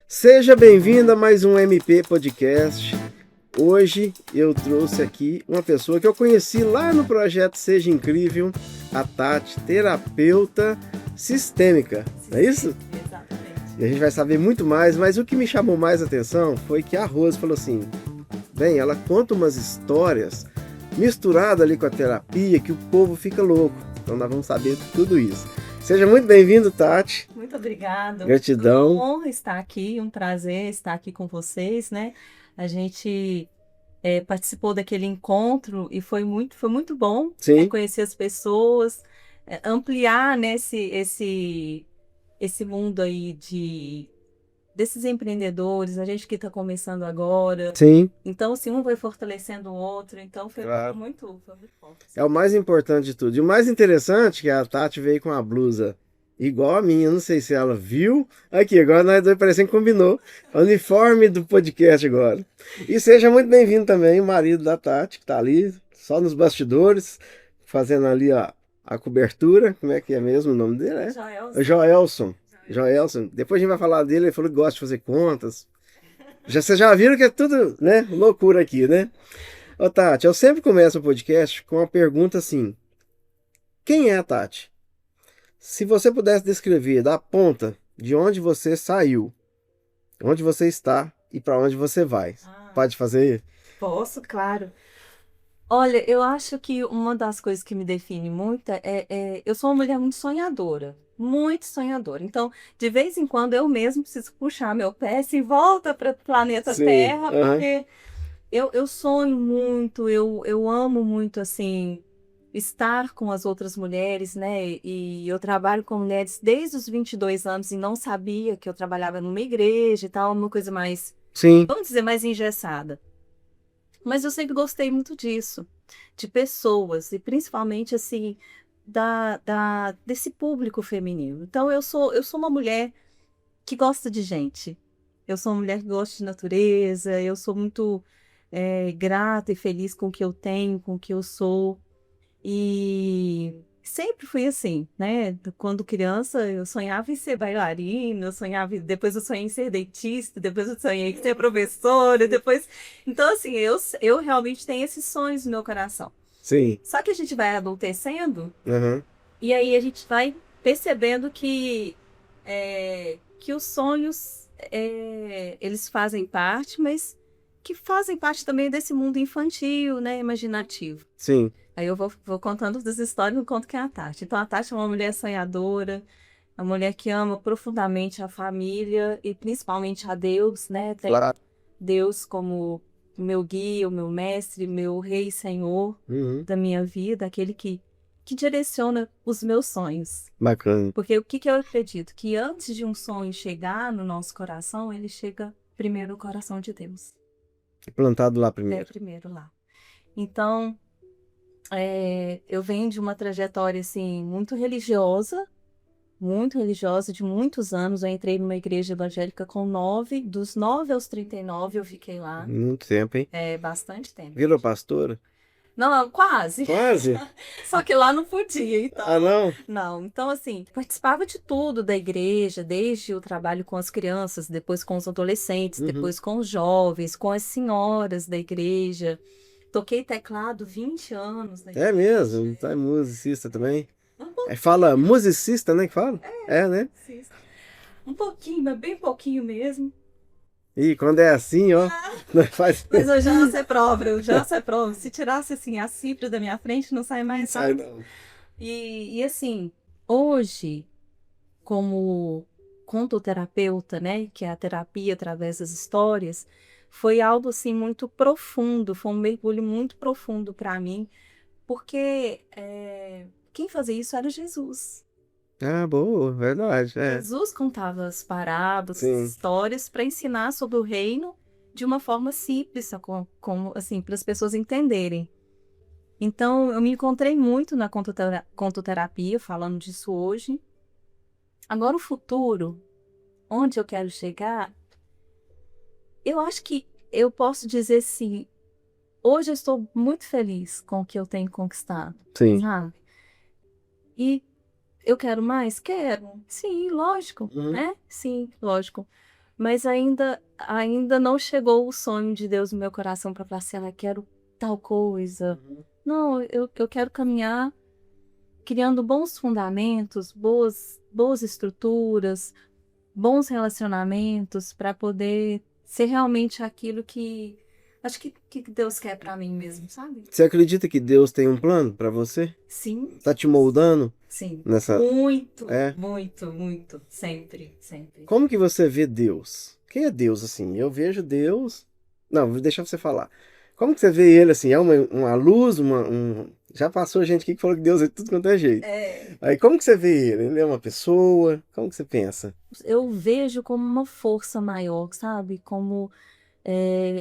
Seja bem-vindo a mais um MP Podcast. Hoje eu trouxe aqui uma pessoa que eu conheci lá no projeto Seja Incrível, a Tati, terapeuta sistêmica, não é isso? Exatamente. E a gente vai saber muito mais, mas o que me chamou mais atenção foi que a Rose falou assim, bem, ela conta umas histórias misturadas ali com a terapia que o povo fica louco. Então nós vamos saber tudo isso. Seja muito bem-vindo, Tati. Muito obrigada. Gratidão. Uma honra estar aqui, um prazer estar aqui com vocês, né? A gente participou daquele encontro e foi muito bom, né, Sim, conhecer as pessoas, ampliar, né, esse mundo aí desses empreendedores, a gente que está começando agora. sim, Então, assim, um vai fortalecendo o outro, então claro. foi muito bom. É o mais importante de tudo. E o mais interessante é que a Tati veio com a blusa igual a minha. Não sei se ela viu. Aqui, agora nós dois parecendo que combinou. Uniforme do podcast agora. E seja muito bem-vindo também o marido da Tati, que tá ali, só nos bastidores, fazendo ali a cobertura. Como é que é mesmo o nome dele? É? Joelson. O Joelson. Joelson. Depois a gente vai falar dele. Ele falou que gosta de fazer contas. Vocês já viram que é tudo, né? Loucura aqui, né? Ô, Tati, eu sempre começo o podcast com uma pergunta assim: quem é a Tati? Se você pudesse descrever da ponta de onde você saiu, onde você está e para onde você vai, pode fazer? Posso, claro. Olha, eu acho que uma das coisas que me define muito eu sou uma mulher muito sonhadora, muito sonhadora. Então, de vez em quando eu mesmo preciso puxar meu pé e volta para o planeta Sim, Terra, aham, porque eu sonho muito, eu amo muito assim estar com as outras mulheres, né? E eu trabalho com mulheres desde os 22 anos e não sabia que eu trabalhava numa igreja e tal, uma coisa mais, sim, vamos dizer, mais engessada. Mas eu sempre gostei muito disso, de pessoas, e principalmente assim, desse público feminino. Então eu sou uma mulher que gosta de gente. Eu sou uma mulher que gosta de natureza, eu sou muito grata e feliz com o que eu tenho, com o que eu sou. E sempre fui assim, né? Quando criança, eu sonhava em ser bailarina, depois eu sonhei em ser dentista, depois eu sonhei em ser professora, depois. Então, assim, eu realmente tenho esses sonhos no meu coração. sim, Só que a gente vai adultecendo aham, e aí a gente vai percebendo que os sonhos, eles fazem parte, mas que fazem parte também desse mundo infantil, né? Imaginativo. sim, Aí eu vou contando das histórias, não conto quem é a Tati. Então, a Tati é uma mulher sonhadora, uma mulher que ama profundamente a família e principalmente a Deus, né? Tem claro, Deus como o meu guia, o meu mestre, meu rei e senhor uhum, da minha vida, aquele que direciona os meus sonhos. bacana, Porque o que eu acredito? Que antes de um sonho chegar no nosso coração, ele chega primeiro no coração de Deus. plantado lá É primeiro. primeiro lá. Então, eu venho de uma trajetória assim muito religiosa, de muitos anos. Eu entrei numa igreja evangélica com 9, dos 9 aos 39 eu fiquei lá, Muito tempo, hein? bastante tempo. Virou pastora? Não, quase. Quase? Só que lá não podia, Ah, então. não? Não, então assim, participava de tudo da igreja, desde o trabalho com as crianças, depois com os adolescentes, Uhum. depois com os jovens, com as senhoras da igreja. Toquei teclado 20 anos na É igreja. mesmo, tá musicista também. Um É, fala pouquinho, musicista, né, que fala? É, né? sim. Um pouquinho, mas bem pouquinho mesmo. E quando é assim, ó, nós faz... Mas eu já sei prova, eu já sei prova. Se tirasse assim a cifra da minha frente, não sai mais Sai nada. não. E assim, hoje, como contoterapeuta, né, que é a terapia através das histórias, foi algo assim muito profundo, foi um mergulho muito profundo para mim, porque quem fazia isso era Jesus. Ah, boa, verdade, é. Jesus contava as parábolas, as Sim, histórias para ensinar sobre o reino de uma forma simples, assim, para as pessoas entenderem. Então, eu me encontrei muito na contoterapia, falando disso hoje. Agora, o futuro, onde eu quero chegar, eu acho que eu posso dizer assim, hoje eu estou muito feliz com o que eu tenho conquistado, sim. sabe? E eu quero mais? Quero. Sim, lógico, Uhum. né? Sim, lógico. Mas ainda não chegou o sonho de Deus no meu coração para falar assim, quero tal coisa. Não, eu quero caminhar criando bons fundamentos, boas estruturas, bons relacionamentos para poder ser realmente aquilo que acho que Deus quer para mim mesmo, sabe? Você acredita que Deus tem um plano para você? Sim. Tá te moldando Sim. nessa... Muito, É? muito. Sempre. Como que você vê Deus? Quem é Deus, assim? Eu vejo Deus... Não, vou deixar você falar. Como que você vê ele, assim? É uma luz, Já passou gente aqui que falou que Deus é tudo quanto é jeito. Aí como que você vê ele? Ele é uma pessoa? Como que você pensa? Eu vejo como uma força maior, sabe? Como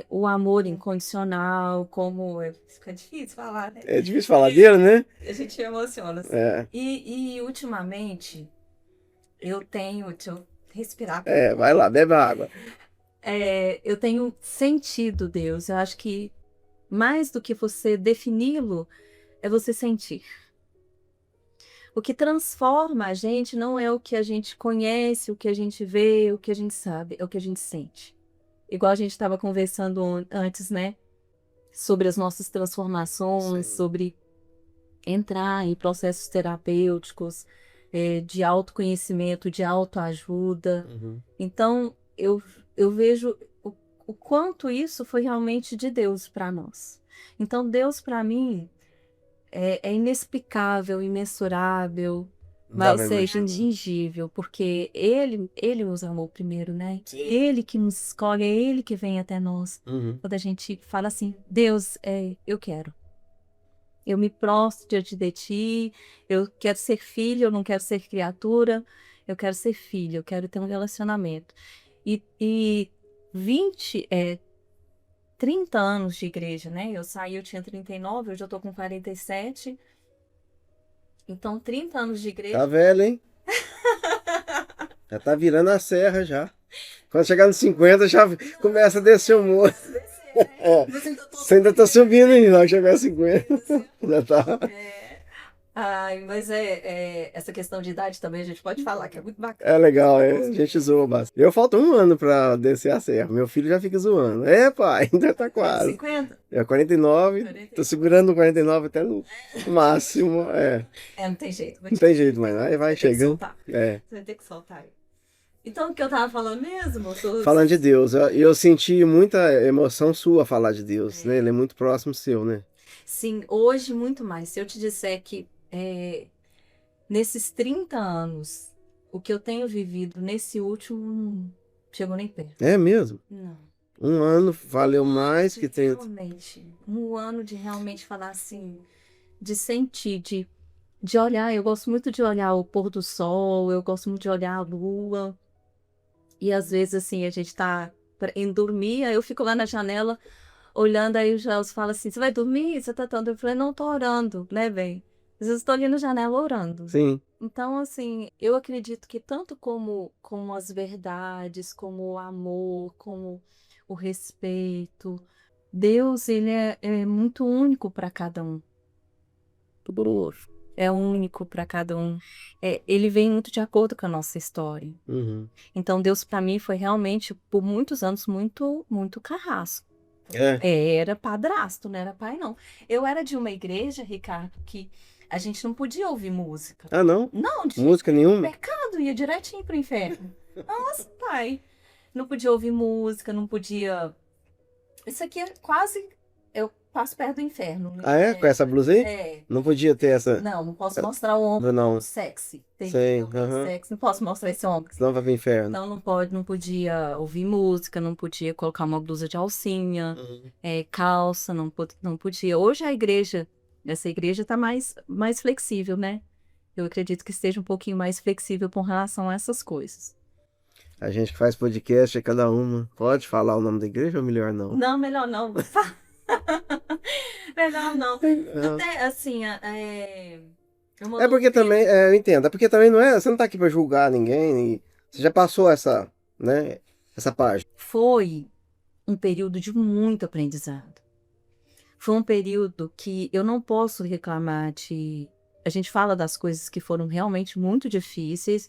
o amor incondicional, como... Fica difícil falar, né? É difícil falar dele, né? A gente emociona. Assim. É. E ultimamente, deixa eu respirar. Vai lá, bebe água. Eu tenho sentido Deus. Eu acho que mais do que você defini-lo, é você sentir. O que transforma a gente não é o que a gente conhece, o que a gente vê, o que a gente sabe, é o que a gente sente. Igual a gente estava conversando antes, né? Sobre as nossas transformações, Sim. sobre entrar em processos terapêuticos, de autoconhecimento, de autoajuda. Então, eu vejo o quanto isso foi realmente de Deus para nós. Então, Deus, para mim, é inexplicável, imensurável, mas, ou seja, indingível, porque ele nos amou primeiro, né? Sim. Ele que nos escolhe, é ele que vem até nós. Quando a gente fala assim, Deus, eu quero. Eu me prostro diante de ti, eu quero ser filho, eu não quero ser criatura, eu quero ser filho, eu quero ter um relacionamento. E 30 anos de igreja, né? Eu tinha 39, hoje eu tô com 47. Então, 30 anos de igreja. Tá velho, hein? Já tá virando a serra já. Quando chegar nos 50, já começa a descer o morro. Você ainda tá subindo, hein? Não chegar a 50. Já tá. Ai, mas essa questão de idade também a gente pode falar, que é muito bacana. É legal, a gente zoa bastante. Eu falto um ano pra descer a serra. Meu filho já fica zoando. Pai, ainda tá quase. 50? 49. Tô segurando o 49 até no máximo. Não tem jeito. Não tem jeito mais, aí vai chegando. Você vai ter que soltar aí. Então, o que eu tava falando mesmo? Falando de Deus, eu senti muita emoção sua falar de Deus, né? Ele é muito próximo seu, né? Sim, hoje muito mais. Se eu te disser que nesses 30 anos, o que eu tenho vivido nesse último não chegou nem perto. É mesmo? Não. Um ano valeu mais que 30. Realmente. Um ano de realmente falar assim, de sentir, de olhar. Eu gosto muito de olhar o pôr do sol, eu gosto muito de olhar a lua. E às vezes, assim, a gente tá indo dormir, aí eu fico lá na janela, olhando, aí o Gelson fala assim, você vai dormir? Você tá tanto? Eu falei, não, tô orando, né, bem? Às vezes eu tô ali na janela orando. Sim. Então, assim, eu acredito que tanto como as verdades, como o amor, como o respeito, Deus, ele é muito único para cada um. É único para cada um. Ele vem muito de acordo com a nossa história. Então, Deus para mim foi realmente, por muitos anos, muito, muito carrasco. Era padrasto, não era pai, não. Eu era de uma igreja, Ricardo, que a gente não podia ouvir música. Ah, não? Não, música nenhuma? Pecado, ia direitinho pro inferno. Nossa, pai. Não podia ouvir música, não podia... Isso aqui é quase... Eu passo perto do inferno. Né? Com essa blusa aí? Não podia ter essa... Não posso mostrar o ombro sexy. Sexy. Não posso mostrar esse ombro. Senão vai pro inferno. Então não podia ouvir música, não podia colocar uma blusa de alcinha, calça, não podia. Hoje essa igreja tá mais flexível, né? Eu acredito que esteja um pouquinho mais flexível com relação a essas coisas. A gente que faz podcast é cada uma. Pode falar o nome da igreja ou melhor não? Não, melhor não. Melhor não. Até assim, porque também, eu entendo, é porque também você não tá aqui pra julgar ninguém, você já passou essa página. Foi um período de muito aprendizado. Foi um período que eu não posso reclamar a gente fala das coisas que foram realmente muito difíceis,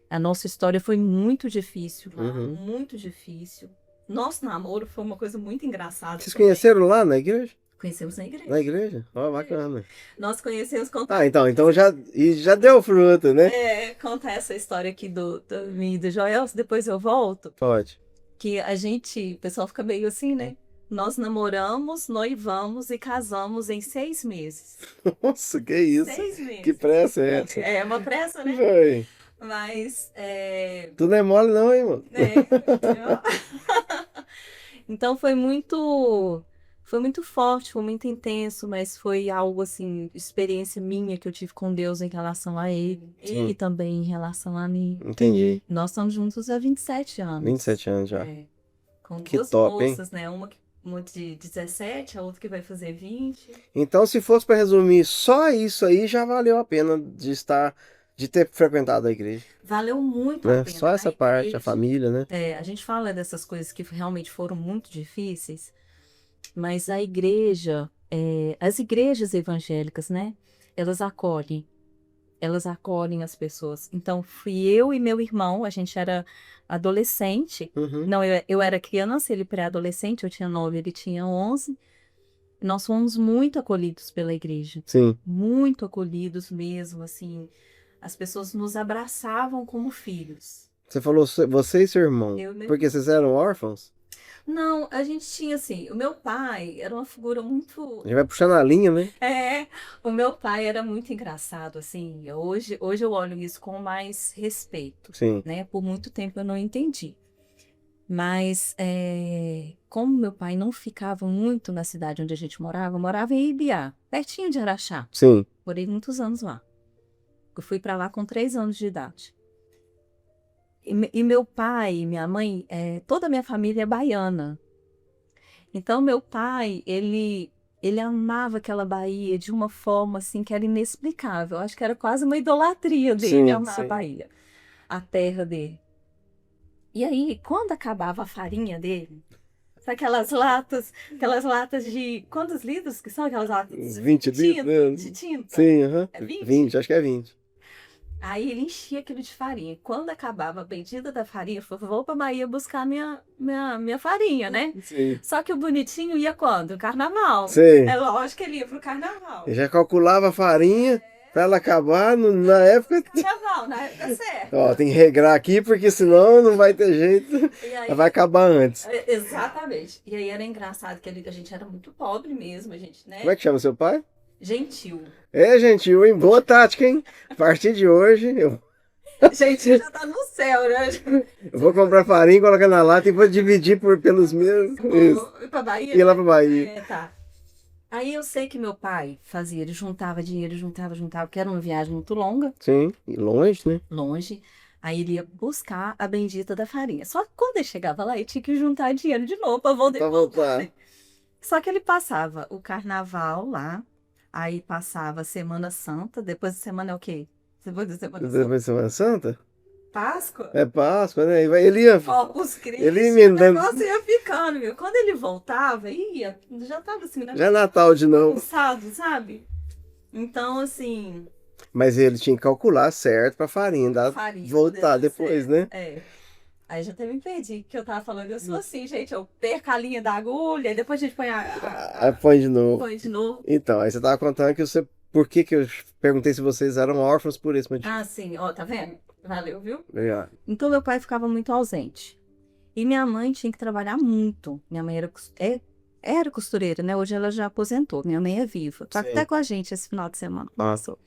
A nossa história foi muito difícil lá, Uhum. muito difícil. Nosso namoro foi uma coisa muito engraçada Vocês também. conheceram lá na igreja? Conhecemos na igreja. Na igreja? Ó, bacana. Nós conhecemos Ah, então já deu fruto, né? contar essa história aqui do mim e do Joel, depois eu volto. Pode. Que o pessoal fica meio assim, né? Nós namoramos, noivamos e casamos em 6 meses. Nossa, que isso? 6 meses. Que pressa é essa? É uma pressa, né? Foi. Mas, Tu não é mole não, hein, mano? Então foi muito forte, foi muito intenso, mas foi algo assim, experiência minha que eu tive com Deus em relação a ele, Sim. ele também em relação a mim. Entendi. Nós estamos juntos há 27 anos. 27 anos já. Com Que duas top, hein? moças, né? Uma de 17, a outra que vai fazer 20. Então, se fosse para resumir, só isso aí já valeu a pena de ter frequentado a igreja, Valeu muito né? a pena. Só essa parte, a igreja. família, né? A gente fala dessas coisas que realmente foram muito difíceis, mas a igreja, as igrejas evangélicas, né? Elas acolhem as pessoas. Então, fui eu e meu irmão, a gente era adolescente. Uhum. Não, eu era criança, ele pré-adolescente, eu tinha 9, ele tinha 11. Nós fomos muito acolhidos pela igreja. Sim. Muito acolhidos mesmo, assim. As pessoas nos abraçavam como filhos. Você falou você e seu irmão. Eu e meu Porque vocês eram órfãos? Não, a gente tinha assim, o meu pai era uma figura muito... A gente vai puxando a linha, né? O meu pai era muito engraçado, assim, hoje eu olho isso com mais respeito, Sim. né? Por muito tempo eu não entendi. Mas, como meu pai não ficava muito na cidade onde a gente morava, eu morava em Ibiá, pertinho de Araxá. Sim. Morei muitos anos lá. Eu fui para lá com 3 anos de idade. E meu pai e minha mãe, toda a minha família é baiana. Então, meu pai, ele amava aquela Bahia de uma forma assim que era inexplicável. Eu acho que era quase uma idolatria dele, amar a Bahia, a terra dele. E aí, quando acabava a farinha dele, sabe aquelas latas de... Quantos litros que são aquelas latas? 20 litros? De tinta? Sim, aham. É 20? 20, acho que é 20. Aí ele enchia aquilo de farinha. Quando acabava a bendita da farinha, eu falei, vou pra Bahia buscar minha farinha, né? Sim. Só que o bonitinho ia quando? Carnaval. Sim. É lógico que ele ia pro carnaval. Eu já calculava a farinha pra ela acabar na época... Carnaval, na época certa. Ó, tem que regrar aqui, porque senão não vai ter jeito. Ela vai acabar antes. Exatamente. E aí era engraçado que a gente era muito pobre mesmo, a gente, né? Como é que chama seu pai? Gentil. Gentil, hein? Boa tática, hein? A partir de hoje, Gentil já tá no céu, né? eu vou comprar farinha, colocar na lata e vou dividir pelos meus. Ir pra Bahia? Ir lá pra Bahia. Tá. Aí eu sei que meu pai fazia, ele juntava dinheiro, juntava, porque era uma viagem muito longa. Sim, e longe, né? Longe. Aí ele ia buscar a bendita da farinha. Só que quando ele chegava lá, ele tinha que juntar dinheiro de novo pra voltar. Só que ele passava o carnaval lá, aí passava a Semana Santa, depois da semana é o quê? Depois da Semana Santa? Depois da Semana Santa? Páscoa? É Páscoa, né? Ele ia... Corpus Christi, ele emendando. O negócio ia ficando, viu? Quando ele voltava, já tava assim, né? Já é Natal de novo. Cansado, sabe? Então, assim... Mas ele tinha que calcular certo pra farinha voltar depois, certo. Né? Aí já até me perdi, que eu tava falando, eu sou assim, gente, eu perco a linha da agulha, e depois a gente põe põe de novo. Põe de novo. Então, aí você tava contando que por que eu perguntei se vocês eram órfãos por esse motivo. Ah, sim, ó, tá vendo? Valeu, viu? Obrigado. Então meu pai ficava muito ausente. E minha mãe tinha que trabalhar muito. Minha mãe era costureira, né? Hoje ela já aposentou. Minha mãe é viva. Tá até com a gente esse final de semana. Nossa.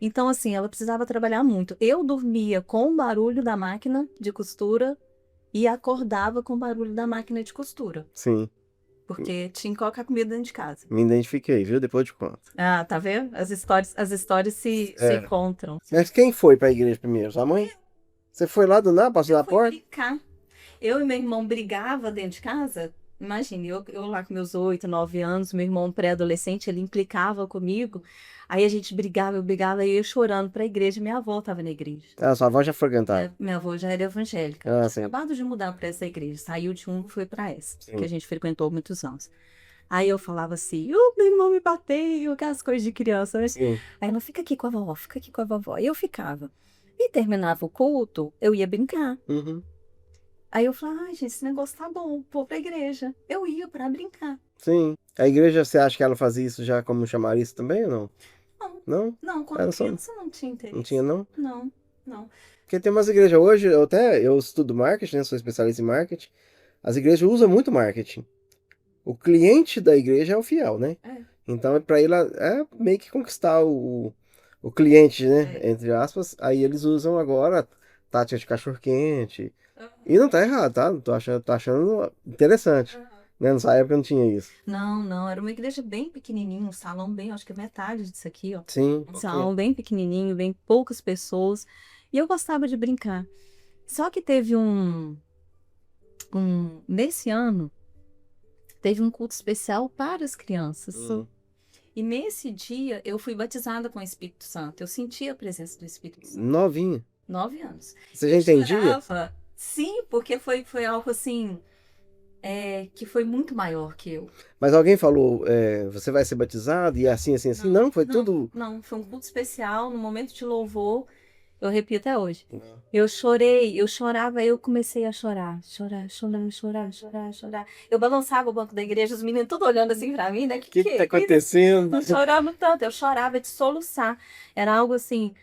Então, assim, ela precisava trabalhar muito. Eu dormia com o barulho da máquina de costura e acordava com o barulho da máquina de costura. Sim. Porque tinha que colocar comida dentro de casa. Me identifiquei, viu? Depois eu te conto. Ah, tá vendo? As histórias se encontram. Mas quem foi pra igreja primeiro? Sua mãe? Você foi lá do nada, passou na porta? Brincar. Eu e meu irmão brigava dentro de casa. Imagine, eu lá com meus 8, 9 anos, meu irmão pré-adolescente, ele implicava comigo. Aí a gente brigava, eu ia chorando pra igreja. Minha avó estava na igreja. Ah, sua avó já foi cantar? Minha avó já era evangélica. Ah, tinha acabado de mudar para essa igreja. Saiu de um e foi para essa, sim, que a gente frequentou muitos anos. Aí eu falava assim, meu irmão me bateu, aquelas coisas de criança. Sim. Aí ela, fica aqui com a vovó, fica aqui com a vovó. E eu ficava. E terminava o culto, eu ia brincar. Uhum. Aí eu falava, ai, gente, esse negócio tá bom, vou pra igreja. Eu ia pra brincar. Sim. A igreja, você acha que ela fazia isso já como chamariz também ou não? Não, Não? não, quando Era só... criança não tinha Não tinha, interesse. não? Não, não. Porque tem umas igrejas hoje, eu estudo marketing, né? Sou especialista em marketing. As igrejas usam muito marketing. O cliente da igreja é o fiel, né? É, Então, para ele é meio que conquistar o cliente, né? é. Entre aspas. Aí eles usam agora tática de cachorro-quente. Aham, E não tá errado, tá? Tô achando interessante. aham. Né? Nessa época não tinha isso. Não, não, era uma igreja bem pequenininha, um salão bem, acho que é metade disso aqui, ó. Sim. Um salão bem pequenininho, bem poucas pessoas. E eu gostava de brincar. Só que teve nesse ano, teve um culto especial para as crianças. Hum. E nesse dia eu fui batizada com o Espírito Santo. Eu senti a presença do Espírito Santo. Novinha. 9 anos. Você já Eu entendia? chorava. Sim, porque foi algo assim, que foi muito maior que eu. Mas alguém falou, você vai ser batizado e assim, assim, assim. Não, foi tudo. Não, foi um culto especial, no momento de louvor, eu arrepio até hoje. Eu chorei, eu chorava, eu comecei a chorar. Chorar, chorar, chorar, chorar, chorar. Eu balançava o banco da igreja, os meninos tudo olhando assim pra mim, né? O que tá acontecendo? Eu chorava tanto, eu chorava de soluçar. Era algo assim,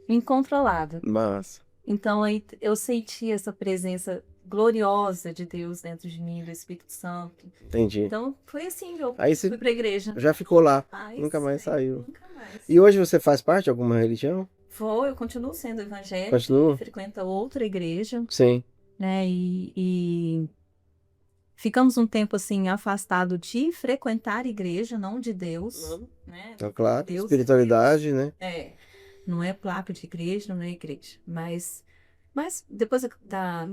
incontrolável. Massa. Então aí eu senti essa presença gloriosa de Deus dentro de mim, do Espírito Santo. Entendi. Então foi assim que eu Aí fui você pra igreja. já ficou lá. Ai, Nunca mais sei, saiu. nunca mais. E hoje você faz parte de alguma religião? Eu continuo sendo evangélica, Continua? frequento outra igreja, Sim. né? E ficamos um tempo assim afastado de frequentar igreja, não de Deus, né? Então, claro. Deus é Espiritualidade, né? É, não é placa de igreja, não é igreja. Mas depois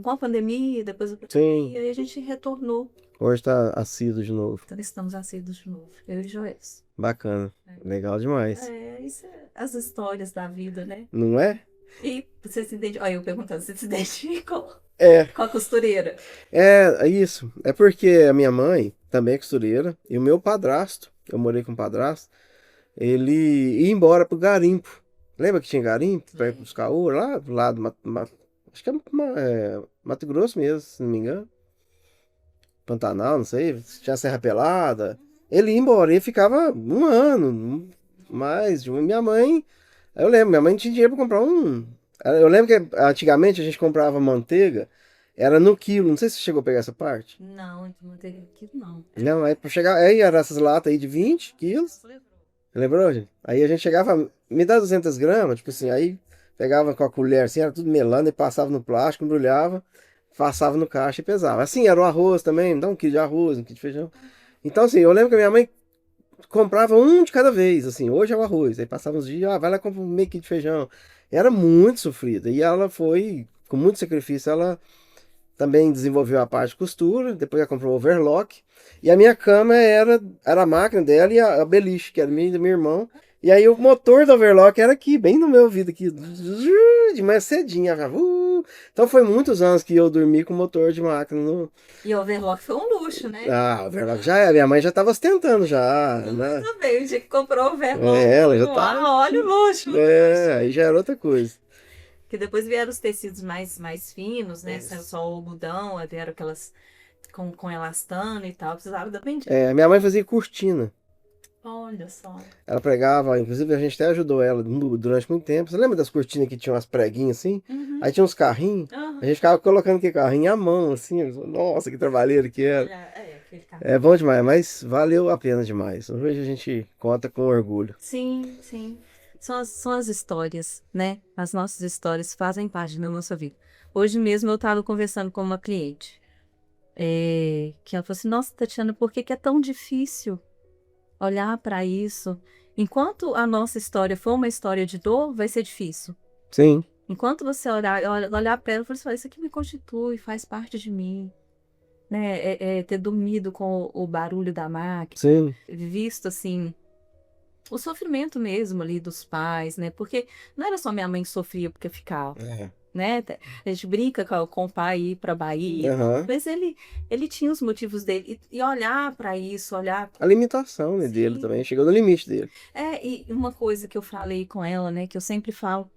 com a pandemia, depois da Sim. pandemia, aí a gente retornou. Hoje tá assíduo de novo. Então estamos assíduos de novo, eu e Joés. Bacana. Legal demais. Isso é as histórias da vida, né? Não é? E você se identificou? Olha, eu perguntando, você se identificou É. com a costureira? É isso. É porque a minha mãe também é costureira e o meu padrasto, eu morei com o padrasto, ele ia embora pro garimpo. Lembra que tinha garimpo pra ir buscar ouro lá do lado, acho que Mato Grosso mesmo, se não me engano. Pantanal, não sei, tinha Serra Pelada. Ele ia embora, ele ficava um ano, mais de minha mãe. Eu lembro, minha mãe não tinha dinheiro pra comprar um. Eu lembro que antigamente a gente comprava manteiga, era no quilo, não sei se você chegou a pegar essa parte. Não, de manteiga aqui não. Não, aí pra chegar, aí eram essas latas aí de 20 quilos. Lembrou, gente? Aí a gente chegava, me dá 200 gramas, tipo assim, aí pegava com a colher assim, era tudo melando e passava no plástico, embrulhava, passava no caixa e pesava. Assim, era o arroz também, me dá 1 quilo de arroz, 1 quilo de feijão. Então, assim, eu lembro que a minha mãe comprava um de cada vez, assim, hoje é o arroz, aí passava uns dias, vai lá e compra meio quilo de feijão. Era muito sofrida, e ela foi, com muito sacrifício, ela também desenvolveu a parte de costura, depois ela comprou o overlock. E a minha cama era a máquina dela e a beliche, que era minha do meu irmão. E aí o motor do overlock era aqui, bem no meu ouvido, aqui, de manhã cedinho. Então foi muitos anos que eu dormi com motor de máquina no... E o overlock foi um luxo, né? Ah, o overlock já é, minha mãe já estava ostentando já, né? Tudo bem, o dia que comprou o overlock, Ela já tá... olha o luxo. aí já era outra coisa. Que depois vieram os tecidos mais finos, né? Só o algodão, vieram aquelas com elastano e tal, precisava da pendinha. Minha mãe fazia cortina. Olha só. Ela pregava, inclusive a gente até ajudou ela durante muito tempo. Você lembra das cortinas que tinham umas preguinhas assim? Uhum. Aí tinha uns carrinhos. Uhum. A gente ficava colocando que carrinho à mão, assim. Nossa, que trabalheiro que era. Aquele carro. É bom demais, mas valeu a pena demais. Hoje a gente conta com orgulho. Sim, sim. São as histórias, né? As nossas histórias fazem parte da nossa vida. Hoje mesmo eu estava conversando com uma cliente. Que ela falou assim, nossa, Tatiana, por que é tão difícil olhar para isso? Enquanto a nossa história for uma história de dor, vai ser difícil. Sim. Enquanto você olhar para ela e falar, isso aqui me constitui, faz parte de mim. Né? Ter dormido com o barulho da máquina. Sim. Visto, assim, o sofrimento mesmo ali dos pais, né? Porque não era só minha mãe que sofria porque ficava. Né? A gente brinca com o pai ir para Bahia, mas ele tinha os motivos dele. E olhar para isso, olhar... A limitação, né, dele também, chegou no limite dele. E uma coisa que eu falei com ela, né, que eu sempre falo,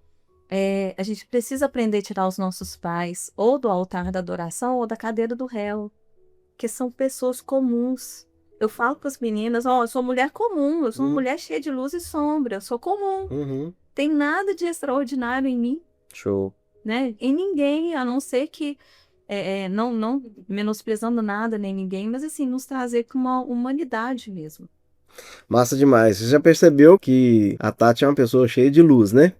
A gente precisa aprender a tirar os nossos pais ou do altar da adoração ou da cadeira do réu, que são pessoas comuns. Eu falo para as meninas, ó, eu sou mulher comum, eu sou uma mulher cheia de luz e sombra, eu sou comum. Uhum. Tem nada de extraordinário em mim, Show. né? Em ninguém, a não ser que, não menosprezando nada nem ninguém, mas assim, nos trazer com uma humanidade mesmo. Massa demais. Você já percebeu que a Tati é uma pessoa cheia de luz, né?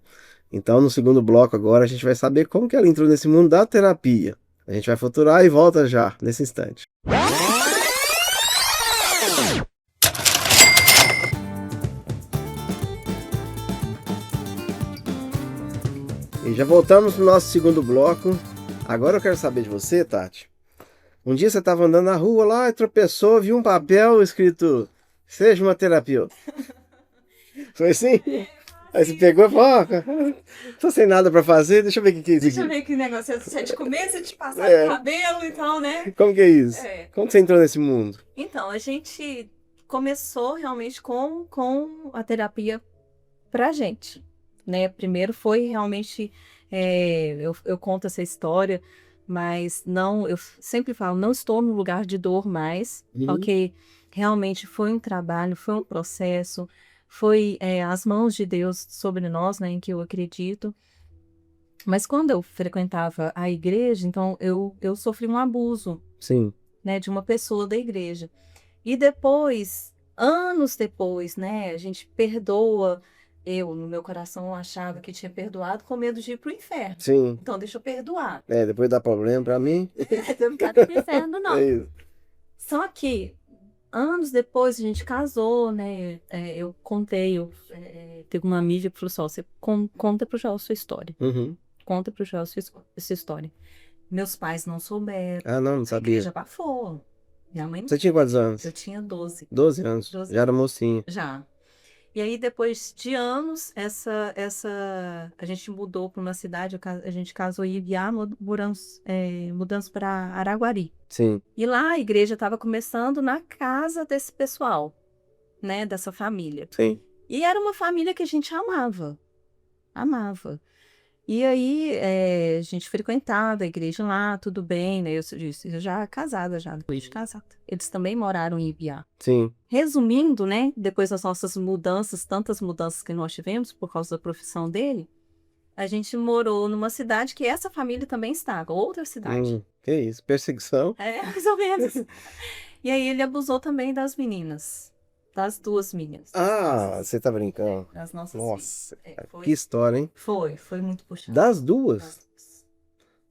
Então, no segundo bloco agora, a gente vai saber como que ela entrou nesse mundo da terapia. A gente vai futurar e volta já, nesse instante. E já voltamos pro nosso segundo bloco. Agora eu quero saber de você, Tati. Um dia você estava andando na rua lá e tropeçou, viu um papel escrito "Seja uma terapeuta". Foi assim? Aí você pegou e falou, tô sem nada pra fazer, deixa eu ver o que é isso Deixa eu aqui. ver que negócio é você de comer, você de passar É. o cabelo e tal, né? Como que é isso? É. Como que você entrou nesse mundo? Então, a gente começou realmente com a terapia pra gente, né? Primeiro foi realmente, eu conto essa história, mas não, eu sempre falo, não estou no lugar de dor mais, porque realmente foi um trabalho, foi um processo, foi as mãos de Deus sobre nós, né, em que eu acredito. Mas quando eu frequentava a igreja, então eu sofri um abuso, Sim. né, de uma pessoa da igreja. E depois, anos depois, né, a gente perdoa. Eu, no meu coração, achava que tinha perdoado com medo de ir pro inferno. Sim. Então, deixa eu perdoar. Depois dá problema pra mim. Eu não quero ir pro inferno, não. É isso. Só que, anos depois, a gente casou, né? Eu contei, teve uma amiga que falou assim: ó, você conta pro Joel sua história. Uhum. Conta pro Joel sua história. Meus pais não souberam. Ah, não A sabia. igreja abafou. Minha mãe. Você tinha quantos anos? Eu tinha 12. 12 anos. 12. Já era mocinha. Já. E aí, depois de anos, a gente mudou para uma cidade, a gente casou em Ibiá, mudamos para Araguari. Sim. E lá a igreja estava começando na casa desse pessoal, né, dessa família. Sim. E era uma família que a gente amava, amava. E aí a gente frequentava a igreja lá, tudo bem, né? Eu já casada, já depois de casada. Eles também moraram em Ibiá. Sim. Resumindo, né? Depois das nossas mudanças, tantas mudanças que nós tivemos por causa da profissão dele, a gente morou numa cidade que essa família também estava, outra cidade. Que isso? Perseguição? Mais ou menos. E aí ele abusou também das meninas. Das duas meninas. Ah, você tá brincando. Das nossas Nossa, filhas. que história, hein? Foi muito puxado. Das duas?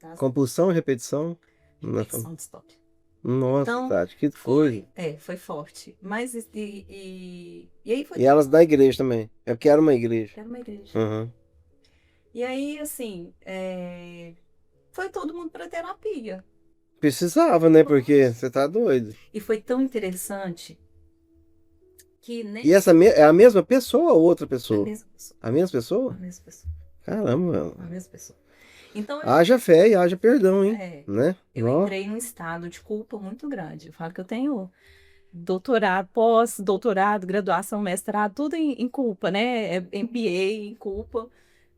Das Compulsão e repetição? repetição de história. Nossa, Então, Tati, que coisa. Foi forte. Mas e aí foi. E elas da igreja também. É porque era uma igreja. Era uma igreja. Uhum. E aí, assim, foi todo mundo para terapia. Precisava, né? Porque você tá doido. E foi tão interessante que nem E essa é a mesma pessoa ou outra a pessoa? mesma pessoa. A mesma pessoa? A mesma pessoa. Caramba. A mesma pessoa. Então, Haja fé e haja perdão, hein? Né? eu Ó. entrei num estado de culpa muito grande. Eu falo que eu tenho doutorado, pós-doutorado, graduação, mestrado, tudo em culpa, né? MBA em culpa.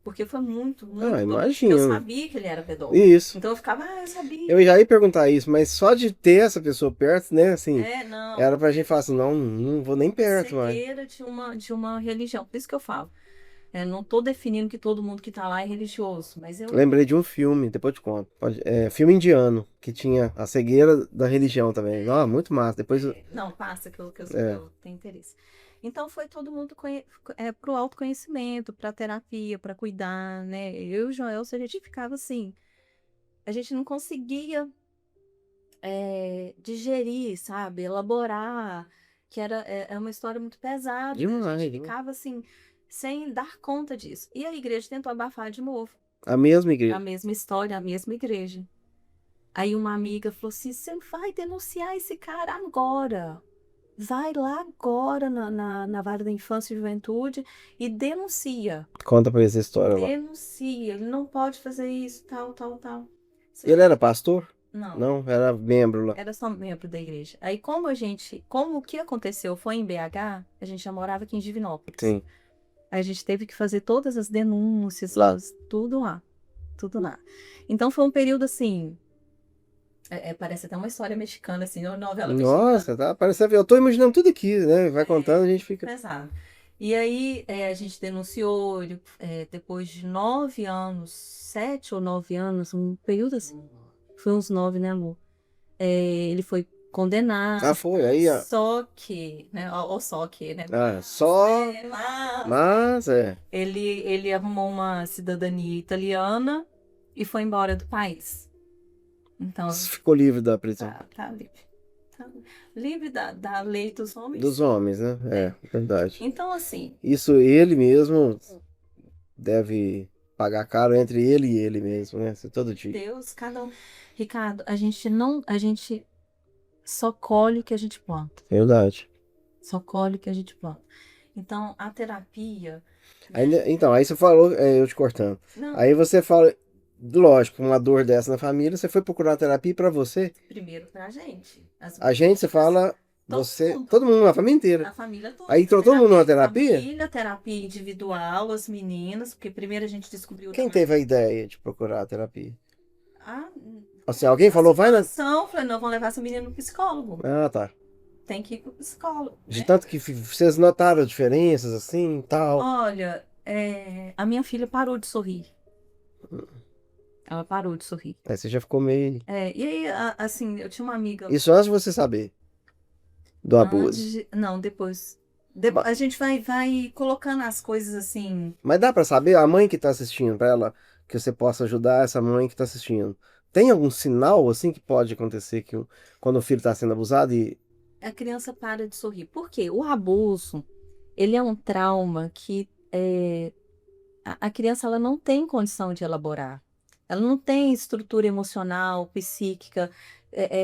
Porque foi muito, muito doloroso. Imagino. Eu sabia que ele era pedófilo. Isso. Então eu ficava, eu sabia. Eu já ia perguntar isso, mas só de ter essa pessoa perto, né? Assim, Não. era pra gente falar assim, não vou nem perto, mais. Cegueira de uma religião. Por isso que eu falo. Não tô definindo que todo mundo que tá lá é religioso, mas eu... Lembrei de um filme, depois eu te conto. Filme indiano, que tinha a cegueira da religião também. Muito massa. Depois Não, passa que eu tenho interesse. Então foi todo mundo pro autoconhecimento, pra terapia, pra cuidar, né? Eu e o Joel, a gente ficava assim, a gente não conseguia digerir, sabe? Elaborar, que é uma história muito pesada. Demais, a gente demais. ficava assim, sem dar conta disso. E a igreja tentou abafar de novo. A mesma igreja. A mesma história, a mesma igreja. Aí uma amiga falou assim, você vai denunciar esse cara agora. Vai lá agora na vara da infância e juventude e denuncia. Conta pra essa história lá. Denuncia, ele não pode fazer isso, tal. Ele era pastor? Não. Não, era membro lá. Era só membro da igreja. Aí como o que aconteceu foi em BH, a gente já morava aqui em Divinópolis. Sim. A gente teve que fazer todas as denúncias, Lá. tudo lá. Tudo lá. Então foi um período assim. Parece até uma história mexicana, assim, uma novela mexicana. Nossa, tá parecendo. Eu tô imaginando tudo aqui, né? Vai contando, a gente fica. Pesado. E aí a gente denunciou, depois de 9 anos, 7 ou 9 anos, um período assim. Foi uns 9, né, amor? Ele foi condenado. Ah, foi. Aí, ó. Só que, né? Ou só que, né? Ah, só. Mas, Ele arrumou uma cidadania italiana e foi embora do país. Então, ficou livre da prisão. tá livre. Tá livre da lei dos homens. Dos homens, né? É, verdade. Então, assim, Isso ele mesmo deve pagar caro entre ele e ele mesmo, né? Isso todo dia. Deus, cada um. Ricardo, a gente só colhe o que a gente planta. Verdade. Só colhe o que a gente planta. Então, a terapia. Então, aí você falou, eu te cortando. Não, Aí você fala, lógico, uma dor dessa na família, você foi procurar terapia pra você. primeiro pra gente. A gente, você fala, Todo você, mundo. todo mundo, a família inteira. A família toda. Aí entrou todo mundo numa terapia? Família, terapia individual, as meninas, porque primeiro a gente descobriu. Quem teve a ideia de procurar a terapia? Ah, Assim, alguém falou, vai na. falei, não, vão levar essa menina no psicólogo. Ah, tá. Tem que ir pro psicólogo. De Né? tanto que vocês notaram diferenças assim e tal. Olha, a minha filha parou de sorrir. Ela parou de sorrir. Aí você já ficou meio. E aí, assim, eu tinha uma amiga. Isso antes de você saber do abuso. Não, depois. A gente vai colocando as coisas assim. Mas dá pra saber, a mãe que tá assistindo, pra ela, que você possa ajudar essa mãe que tá assistindo. Tem algum sinal assim que pode acontecer que quando o filho tá sendo abusado e. A criança para de sorrir. Por quê? O abuso, ele é um trauma que a criança ela não tem condição de elaborar. Ela não tem estrutura emocional, psíquica,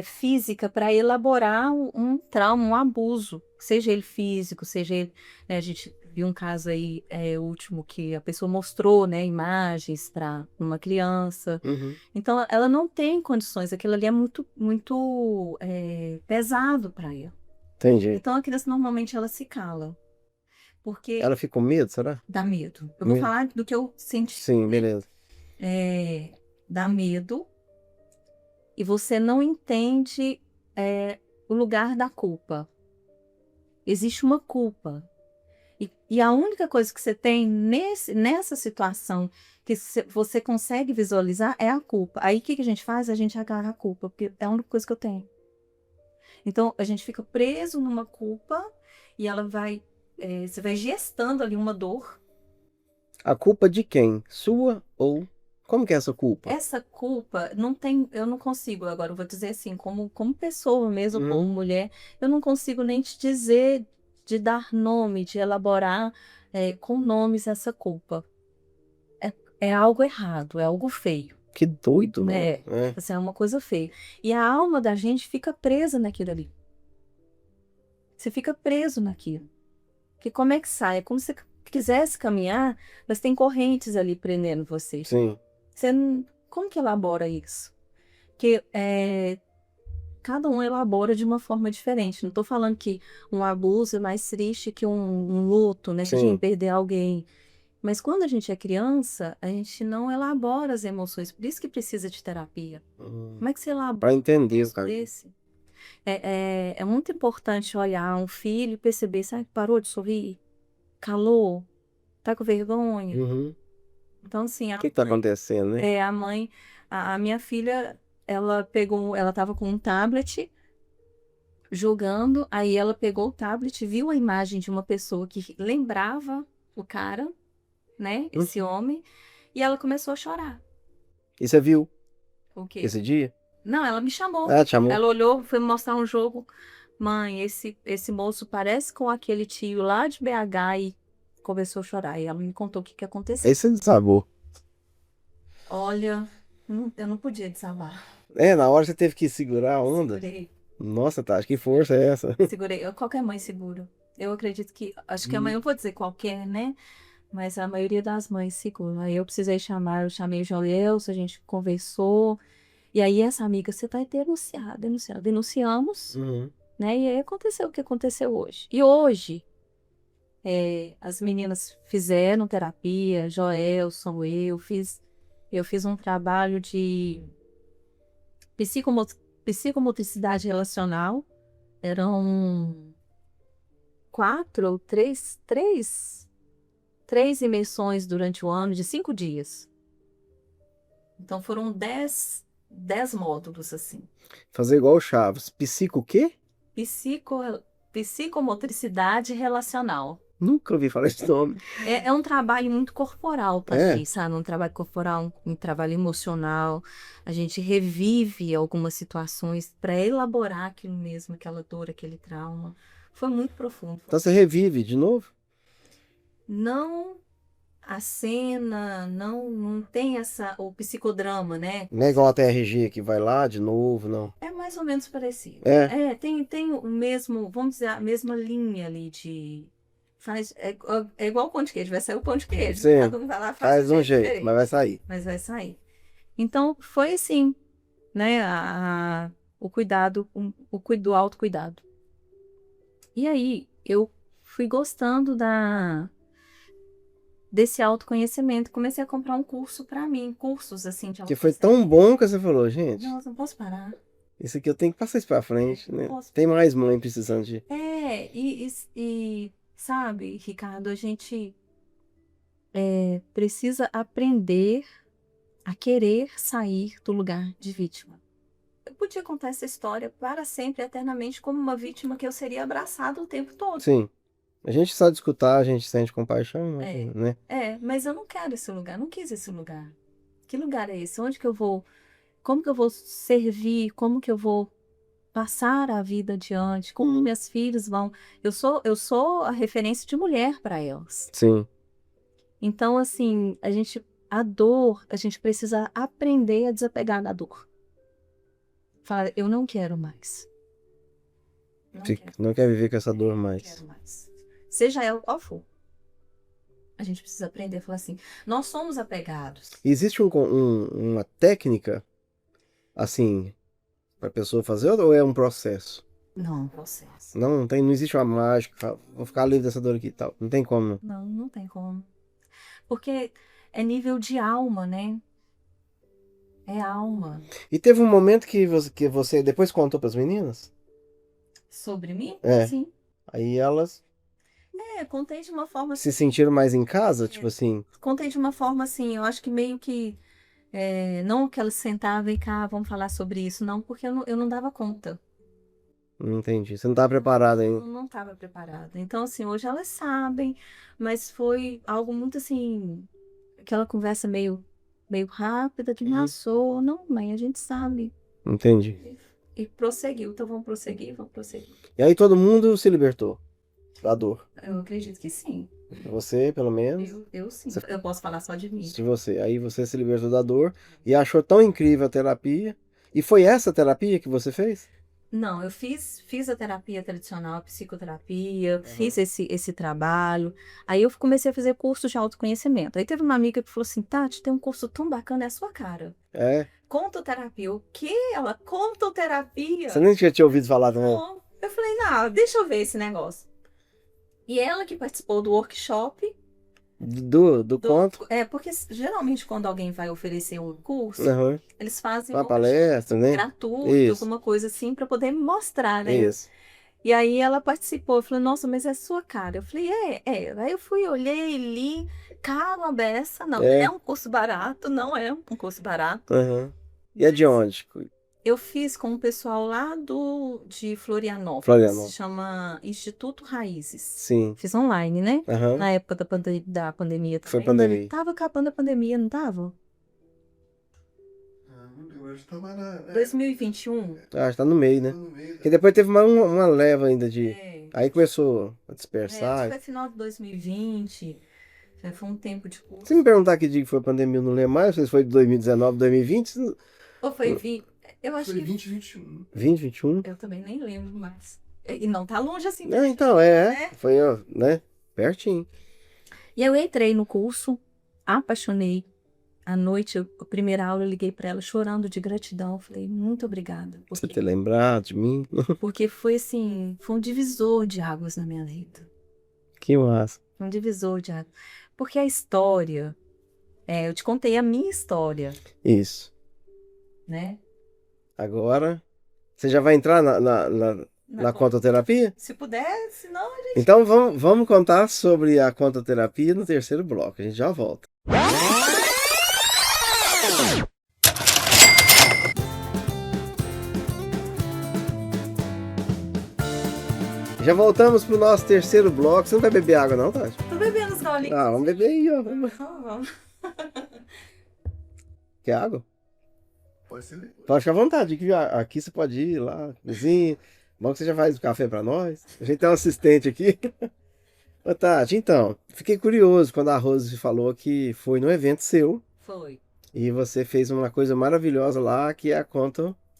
física para elaborar um trauma, um abuso, seja ele físico, seja ele. Né, a gente viu um caso aí, último, que a pessoa mostrou, né, imagens para uma criança. Uhum. Então, ela não tem condições, aquilo ali é muito, muito pesado para ela. Entendi. Então, a criança normalmente ela se cala. Porque Ela fica com medo, será? dá medo. Eu vou Medo. falar do que eu senti. Sim, beleza. Dá medo e você não entende o lugar da culpa. Existe uma culpa. E a única coisa que você tem nessa situação que você consegue visualizar é a culpa. Aí o que a gente faz? A gente agarra a culpa, porque é a única coisa que eu tenho. Então a gente fica preso numa culpa e ela você vai gestando ali uma dor. A culpa de quem? Sua ou. Como que é essa culpa? Essa culpa não tem, eu não consigo, agora eu vou dizer assim, como pessoa mesmo, como mulher, eu não consigo nem te dizer, de dar nome, de elaborar com nomes essa culpa. É algo errado, é algo feio. Que doido, né? Assim, é uma coisa feia. E a alma da gente fica presa naquilo ali. Você fica preso naquilo. Porque como é que sai? É como se você quisesse caminhar, mas tem correntes ali prendendo você. Sim. Como que elabora isso? Porque cada um elabora de uma forma diferente. Não estou falando que um abuso é mais triste que um luto, né? Sim. De perder alguém. Mas quando a gente é criança, a gente não elabora as emoções. Por isso que precisa de terapia. Como é que você elabora? Para entender, cara. É muito importante olhar um filho e perceber, sabe, parou de sorrir? Calou? Tá com vergonha? Uhum. Então, assim, O que tá acontecendo, né? a mãe, a minha filha, ela tava com um tablet jogando, aí ela pegou o tablet, viu a imagem de uma pessoa que lembrava o cara, né, esse homem, e ela começou a chorar. E você viu O quê? esse dia? Não, ela me chamou. Ah, te chamou. Ela olhou, foi me mostrar um jogo. Mãe, esse moço parece com aquele tio lá de BH e começou a chorar. E ela me contou o que aconteceu. Aí você desabou. Olha, eu não podia desabar. Na hora você teve que segurar a onda. Segurei. Nossa, Tati, que força é essa? Segurei. Qualquer mãe segura. Eu acredito que, acho que a mãe, eu vou dizer qualquer, né? Mas a maioria das mães segura. Aí eu precisei chamar, eu chamei o Joleuso, a gente conversou. E aí essa amiga, você tá denunciada. Denunciamos, Uhum. né? E aí aconteceu o que aconteceu hoje. E hoje, As meninas fizeram terapia, Joelson, eu fiz um trabalho de psicomo- psicomotricidade relacional. Eram três imersões durante o ano de 5 dias. Então foram 10 módulos, assim. Fazer igual o Chaves. Psico o quê? Psico, psicomotricidade relacional. Nunca ouvi falar esse nome. É um trabalho muito corporal, É. Paty, sabe? Um trabalho corporal, um trabalho emocional. A gente revive algumas situações para elaborar aquilo mesmo, aquela dor, aquele trauma. Foi muito profundo. Então você revive de novo? Não a cena, não tem o psicodrama, né? Não é igual a TRG que vai lá de novo, não. É mais ou menos parecido. É. Tem o mesmo, vamos dizer, a mesma linha ali de. É igual o pão de queijo, vai sair o pão de queijo. Sim. Cada um vai lá Faz de um jeito, diferente, mas vai sair. mas vai sair. Então, foi assim, né? O cuidado, o autocuidado. E aí, eu fui gostando desse autoconhecimento. Comecei a comprar um curso para mim, cursos assim de Que foi tão bom que você falou, gente. Nossa, não posso parar. Isso aqui eu tenho que passar isso pra frente, né? Posso. Tem mais mãe precisando de. E sabe, Ricardo, a gente precisa aprender a querer sair do lugar de vítima. Eu podia contar essa história para sempre, eternamente, como uma vítima que eu seria abraçada o tempo todo. Sim. A gente só de escutar, a gente sente compaixão, né? Mas eu não quero esse lugar, não quis esse lugar. Que lugar é esse? Onde que eu vou? Como que eu vou servir? Como que eu vou passar a vida adiante? Como minhas filhas vão? Eu sou a referência de mulher para elas. Sim. Então, assim, a dor, a gente precisa aprender a desapegar da dor. Falar, eu não quero mais. Não quer viver com essa dor mais. Não quero mais. Seja ela qual for. A gente precisa aprender a falar assim, nós somos apegados. Existe uma técnica, assim, pra pessoa fazer ou é um processo? Não, é um processo. Não existe uma mágica, vou ficar livre dessa dor aqui e tal. Não tem como. Não tem como. Porque é nível de alma, né? É alma. E teve um momento que você depois contou pras meninas? Sobre mim? É. Sim. Aí elas Contei de uma forma se sentiram mais em casa, tipo assim. Contei de uma forma assim, eu acho que meio que não que elas sentavam e cá, vamos falar sobre isso, não, porque eu não dava conta. Não entendi. Você não estava preparada ainda. Não estava preparada. Então, assim, hoje elas sabem, mas foi algo muito assim, aquela conversa meio rápida, que passou. Não, mãe, a gente sabe. Entendi. E prosseguiu. Então, vamos prosseguir. E aí todo mundo se libertou da dor. Eu acredito que sim. Você, pelo menos. Eu sim. Eu posso falar só de mim. De você. Aí você se libertou da dor e achou tão incrível a terapia. E foi essa terapia que você fez? Não, eu fiz a terapia tradicional, a psicoterapia, fiz esse trabalho. Aí eu comecei a fazer cursos de autoconhecimento. Aí teve uma amiga que falou assim, Tati, tem um curso tão bacana, é a sua cara. É? Contoterapia. O quê? Ela, contoterapia? Você nem tinha ouvido falar também? Não. Eu falei, não, deixa eu ver esse negócio. E ela que participou do workshop. Do conto? Porque geralmente quando alguém vai oferecer um curso, eles fazem uma palestra, né? gratuito, Isso. alguma coisa assim, para poder mostrar, né? Isso. E aí ela participou, eu falei, nossa, mas é sua cara. Eu falei, Aí eu fui, olhei, li, cara, beça, não é um curso barato, não é um curso barato. E é de onde? Eu fiz com o pessoal lá de Florianópolis. Se chama Instituto Raízes. Sim. Fiz online, né? Na época da pandemia também. Foi pandemia. Tava acabando a pandemia, não tava? Eu acho que tava na... 2021. Ah, tá no meio, né? Porque depois teve uma leva ainda de... Aí começou a dispersar. Foi final de 2020. Foi um tempo de curso. Se me perguntar que dia que foi a pandemia, eu não lembro mais. Se foi de 2019, 2020... Ou foi eu acho foi que 2021. 2021? Eu também nem lembro mais. E não tá longe assim. Então, né? Foi, né? Pertinho. E eu entrei no curso, apaixonei. À noite, a primeira aula, eu liguei para ela chorando de gratidão. Falei, muito obrigada. Você ter lembrado de mim. Porque foi assim, foi um divisor de águas na minha vida. Que massa. Um divisor de água. Porque a história, eu te contei a minha história, Isso. né? Agora, você já vai entrar na contoterapia? Se puder, senão a gente... Então vamos contar sobre a contoterapia no terceiro bloco. A gente já volta. Já voltamos pro nosso terceiro bloco. Você não vai beber água, não, Tati? Tô bebendo os golinhos. Ah, vamos beber aí, ó. Vamos. Quer água? Pode ser. Pode ficar à vontade. Aqui você pode ir lá, cozinha. Bom que você já faz o café pra nós. A gente tem um assistente aqui. Ô, Tati, então, fiquei curioso quando a Rose falou que foi no evento seu Foi. e você fez uma coisa maravilhosa lá, que é a A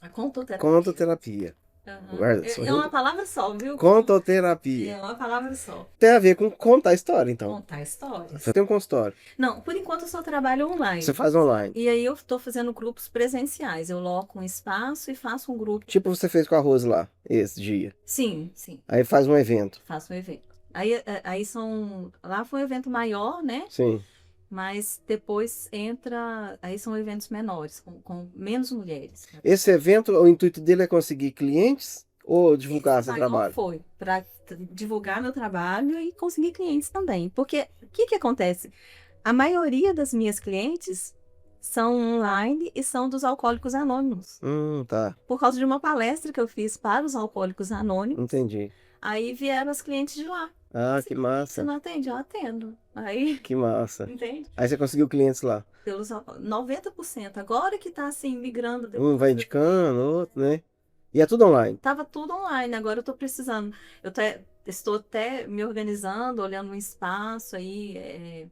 contoterapia. contoterapia. Uhum. Guarda, É uma palavra só, viu? Contoterapia. É uma palavra só. Tem a ver com contar a história, então. Contar histórias. Você tem um consultório. Não, por enquanto eu só trabalho online. Você faz online. E aí eu estou fazendo grupos presenciais. Eu loco um espaço e faço um grupo. Tipo você fez com a Rose lá, esse dia. Sim. Aí faz um evento. Faço um evento. Aí são... Lá foi um evento maior, né? Sim. Mas depois entra... Aí são eventos menores, com menos mulheres. Esse evento, o intuito dele é conseguir clientes ou divulgar seu Maior trabalho? foi para divulgar meu trabalho e conseguir clientes também. Porque o que acontece? A maioria das minhas clientes são online e são dos Alcoólicos Anônimos. Tá. Por causa de uma palestra que eu fiz para os Alcoólicos Anônimos. Entendi. Aí vieram as clientes de lá. Ah, que Você massa. não atende? Eu atendo. Aí, Que massa. entende? Aí você conseguiu clientes lá. Pelos 90%. Agora que tá assim, migrando. Um vai indicando, outro, né? E é tudo online. Tava tudo online, agora eu tô precisando. Estou até me organizando, olhando um espaço aí,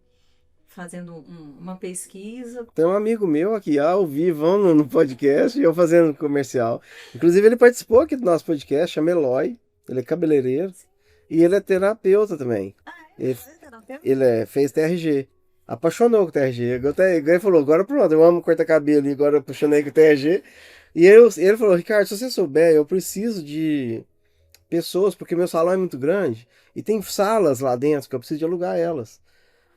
fazendo uma pesquisa. Tem um amigo meu aqui ao vivo no podcast e eu fazendo comercial. Inclusive ele participou aqui do nosso podcast, chama Eloy. Ele é cabeleireiro e ele é terapeuta também. Ele fez TRG. Apaixonou com o TRG. Agora ele falou, agora pronto, eu amo cortar cabelo e agora eu apaixonei com o TRG. E ele falou, Ricardo, se você souber, eu preciso de pessoas, porque meu salão é muito grande e tem salas lá dentro que eu preciso de alugar elas.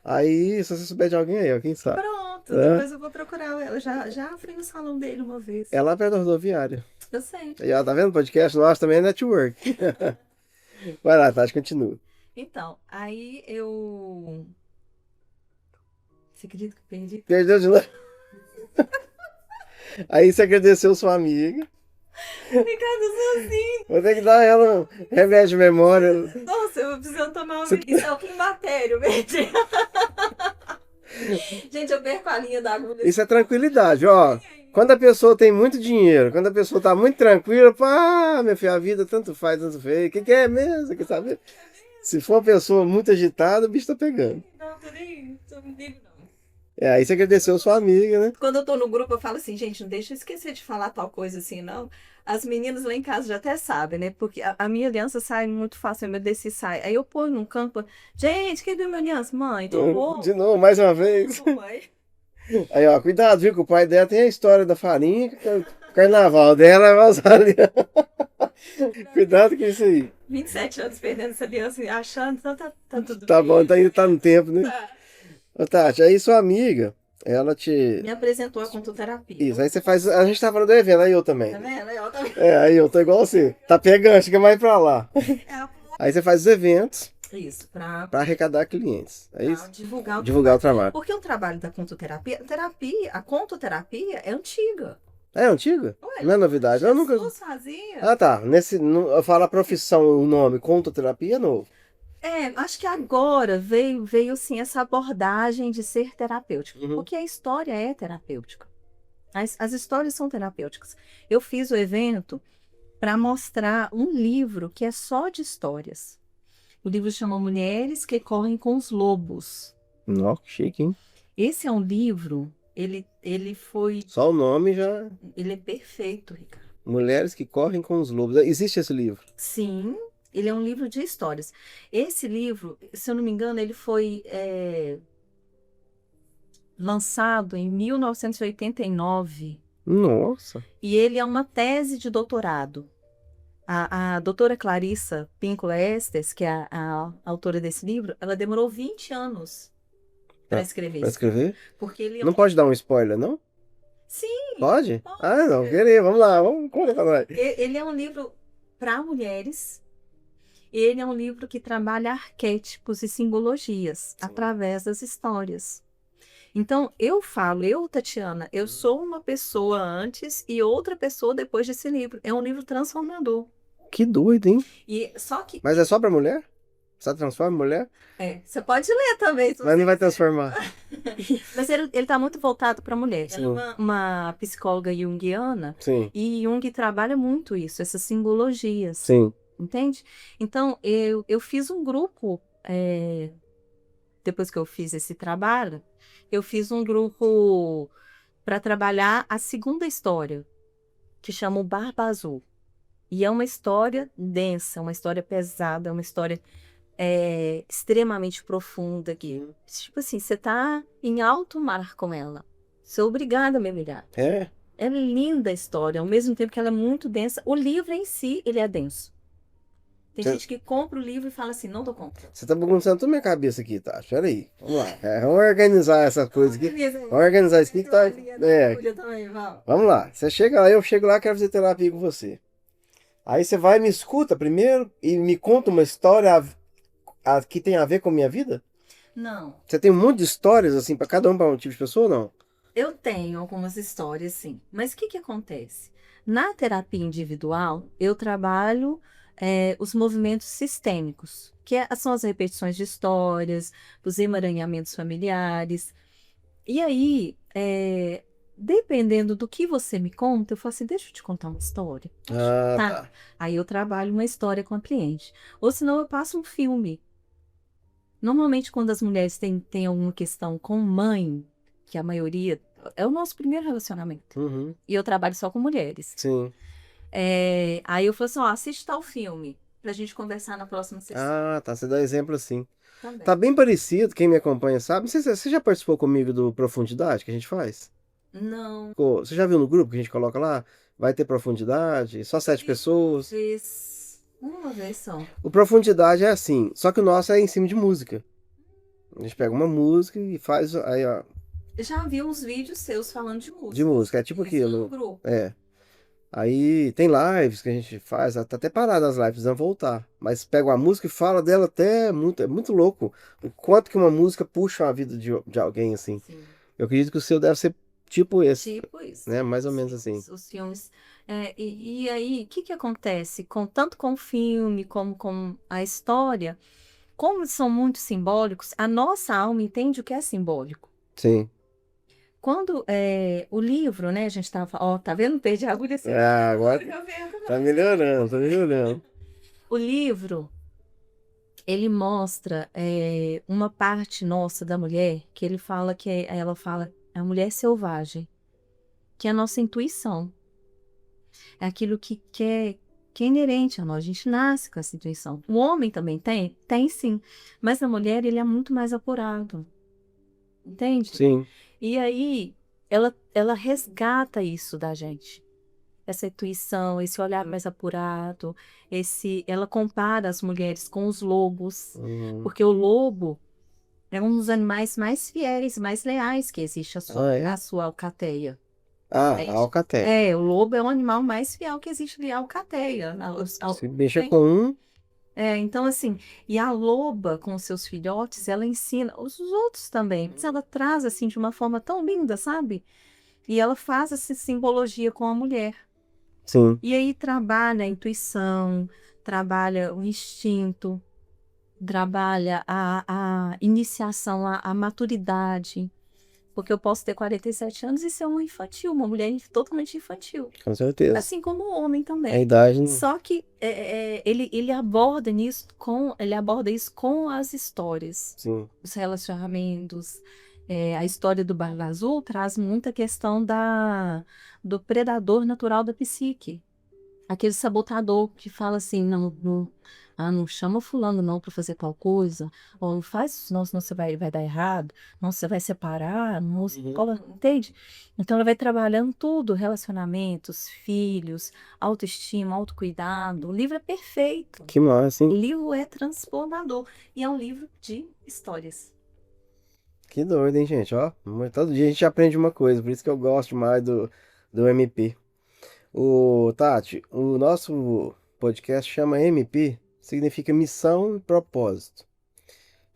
Aí, se você souber de alguém aí, ó, quem sabe? Pronto, É. depois eu vou procurar ela. Já fui no salão dele uma vez. É lá perto da rodoviária. Eu sei. Aí, ó, tá vendo o podcast nosso também é network. Vai lá, Tati, continua. Então, aí eu... Você acredita que eu perdi? Perdeu de novo. Aí você agradeceu sua amiga. Ricardo, sozinho. Vou ter que dar ela um remédio de memória. Nossa, eu preciso tomar uma... Isso é o climatério, gente. Gente, eu perco a linha da agulha. Isso é tranquilidade, ó. Quando a pessoa tem muito dinheiro, quando a pessoa tá muito tranquila, pá, minha filha, a vida tanto faz, tanto fez. O que é mesmo? Quer saber? Se for uma pessoa muito agitada, o bicho tá pegando. Não, tô nem ligo, não. Aí você agradeceu sua amiga, né? Quando eu tô no grupo, eu falo assim, gente, não deixa eu esquecer de falar tal coisa assim, não. As meninas lá em casa já até sabem, né? Porque a minha aliança sai muito fácil, meu desse sai. Aí eu ponho num campo, gente, quem deu minha aliança? Mãe, tô bom. De novo, mais uma vez. Aí, ó, cuidado, viu? Que o pai dela tem a história da farinha, que o carnaval dela vai usar aliança. Cuidado com isso aí. 27 anos perdendo essa aliança, achando, então tá tudo Tá bem. bom, ainda tá no tempo, né? Tá. Ô, Tati, aí sua amiga, ela te... Me apresentou a contoterapia. Isso, aí você faz... A gente tá falando do evento, aí eu também. Tá vendo? Aí, ó, tá vendo? Aí eu tô igual você. Tá pegando, fica mais pra lá. Aí você faz os eventos Isso, pra pra arrecadar clientes. É isso? divulgar o Divulgar o trabalho. Porque o trabalho da contoterapia, a contoterapia é antiga. É antiga? Ué, Não é novidade. Eu nunca... Jesus fazia. Ah, tá. Eu falo a profissão, o nome, contoterapia é novo. Acho que agora veio sim essa abordagem de ser terapêutico, Uhum. porque a história é terapêutica. As histórias são terapêuticas. Eu fiz o evento para mostrar um livro que é só de histórias. O livro chama Mulheres que Correm com os Lobos. Nossa, que chique, hein? Esse é um livro, ele foi, Só o nome já... ele é perfeito, Ricardo. Mulheres que correm com os lobos. Existe esse livro? Sim, ele é um livro de histórias. Esse livro, se eu não me engano, ele foi lançado em 1989 Nossa. e ele é uma tese de doutorado. A doutora Clarissa Pinkola Estes, que é a autora desse livro, ela demorou 20 anos para escrever Pra isso. escrever? Porque ele é Não pode dar um spoiler, não? Sim, Pode? pode. Ah, não, queria. Vamos lá, vamos conta pra nós. Ele é um livro para mulheres. Ele é um livro que trabalha arquétipos e simbologias através das histórias. Então, eu, Tatiana, eu sou uma pessoa antes e outra pessoa depois desse livro. É um livro transformador. Que doido, hein? E só que Mas é só pra mulher? Só transforma mulher? você pode ler também, se Mas você não vai quiser. transformar. Mas ele está muito voltado para a mulher. Sim. Ela é uma psicóloga junguiana Sim, e Jung trabalha muito isso, essas simbologias. sim. Entende? Então, eu fiz um grupo, depois que eu fiz esse trabalho, eu fiz um grupo para trabalhar a segunda história, que chama o Barba Azul. E é uma história densa, uma história pesada, uma história extremamente profunda. Que, tipo assim, você tá em alto mar com ela. Você é obrigada a mergulhar. É? É linda a história, ao mesmo tempo que ela é muito densa. O livro em si, ele é denso. Tem Você- gente que compra o livro e fala assim, não dou conta. Você tá bagunçando toda minha cabeça aqui, tá? Espera aí. Vamos lá. Vamos organizar essas coisas aqui. Vamos organizar isso aqui que tá. Vamos lá. Você chega lá, eu chego lá, quero fazer terapia com você. Aí você vai, me escuta primeiro e me conta uma história que tem a ver com a minha vida? Não, Você tem um monte de histórias, assim, pra cada um, pra um tipo de pessoa ou não? eu tenho algumas histórias, sim. Mas o que acontece? Na terapia individual, eu trabalho os movimentos sistêmicos, são as repetições de histórias, os emaranhamentos familiares. E aí, dependendo do que você me conta, eu falo assim, deixa eu te contar uma história. Ah, Tá. tá. Aí eu trabalho uma história com a cliente. Ou senão eu passo um filme. Normalmente, quando as mulheres têm alguma questão com mãe, que a maioria é o nosso primeiro relacionamento. Uhum. E eu trabalho só com mulheres. Sim. Aí eu falo assim, ó, assiste tal filme pra gente conversar na próxima sessão. Ah, tá. Você dá exemplo assim. Também. Tá bem parecido, quem me acompanha sabe. Não sei se você já participou comigo do Profundidade que a gente faz? Não. Você já viu no grupo que a gente coloca lá? Vai ter profundidade, só 7 pessoas. Uma vez só. O Profundidade é assim, só que o nosso é em cima de música. A gente pega uma música e faz aí, ó, Já vi uns vídeos seus falando de música. de música. É tipo Isso no aquilo. grupo. É. Aí tem lives que a gente faz, tá até parado as lives, vão voltar. Mas pega uma música e fala dela até é muito louco. O quanto que uma música puxa a vida de alguém, assim. Sim. Eu acredito que o seu deve ser tipo esse, Tipo isso. né? Mais ou menos assim. Os filmes. E aí, o que acontece? Tanto com o filme como com a história, como são muito simbólicos, a nossa alma entende o que é simbólico. Sim. Quando o livro, né, a gente estava falando, ó, tá vendo? Perdi a agulha assim. Ah, agora tá melhorando, tá melhorando. O livro, ele mostra uma parte nossa da mulher, que ele fala ela fala, a mulher selvagem, que é a nossa intuição. É aquilo que é inerente a nós, a gente nasce com essa intuição. O homem também tem? Tem sim, mas a mulher, ele é muito mais apurado. Entende? Sim. E aí, ela resgata isso da gente. Essa intuição, esse olhar mais apurado, ela compara as mulheres com os lobos, porque o lobo é um dos animais mais fiéis, mais leais que existe a sua alcateia. Ah, É a alcateia. o lobo é o animal mais fiel que existe ali, a alcateia. Se mexa com um, Então assim, e a loba com os seus filhotes, ela ensina os outros também, mas ela traz assim de uma forma tão linda, sabe? E ela faz essa simbologia com a mulher. sim. E aí trabalha a intuição, trabalha o instinto, trabalha a iniciação, a maturidade. Porque eu posso ter 47 anos e ser uma infantil, uma mulher totalmente infantil. Com certeza. Assim como o homem A também. idade. Só que ele aborda isso com as histórias, Sim. os relacionamentos. A história do Barba Azul traz muita questão do predador natural da psique. aquele sabotador que fala assim, não chama fulano não para fazer tal coisa, ou não faz isso não, senão você vai dar errado, não, você vai separar, não, entende? Então ela vai trabalhando tudo, relacionamentos, filhos, autoestima, autocuidado. O livro é perfeito. Que massa, O hein? livro é transformador e é um livro de histórias. Que doido, hein, gente? Ó, todo dia a gente aprende uma coisa, por isso que eu gosto mais do MP. O Tati, o nosso podcast chama MP, significa missão e propósito.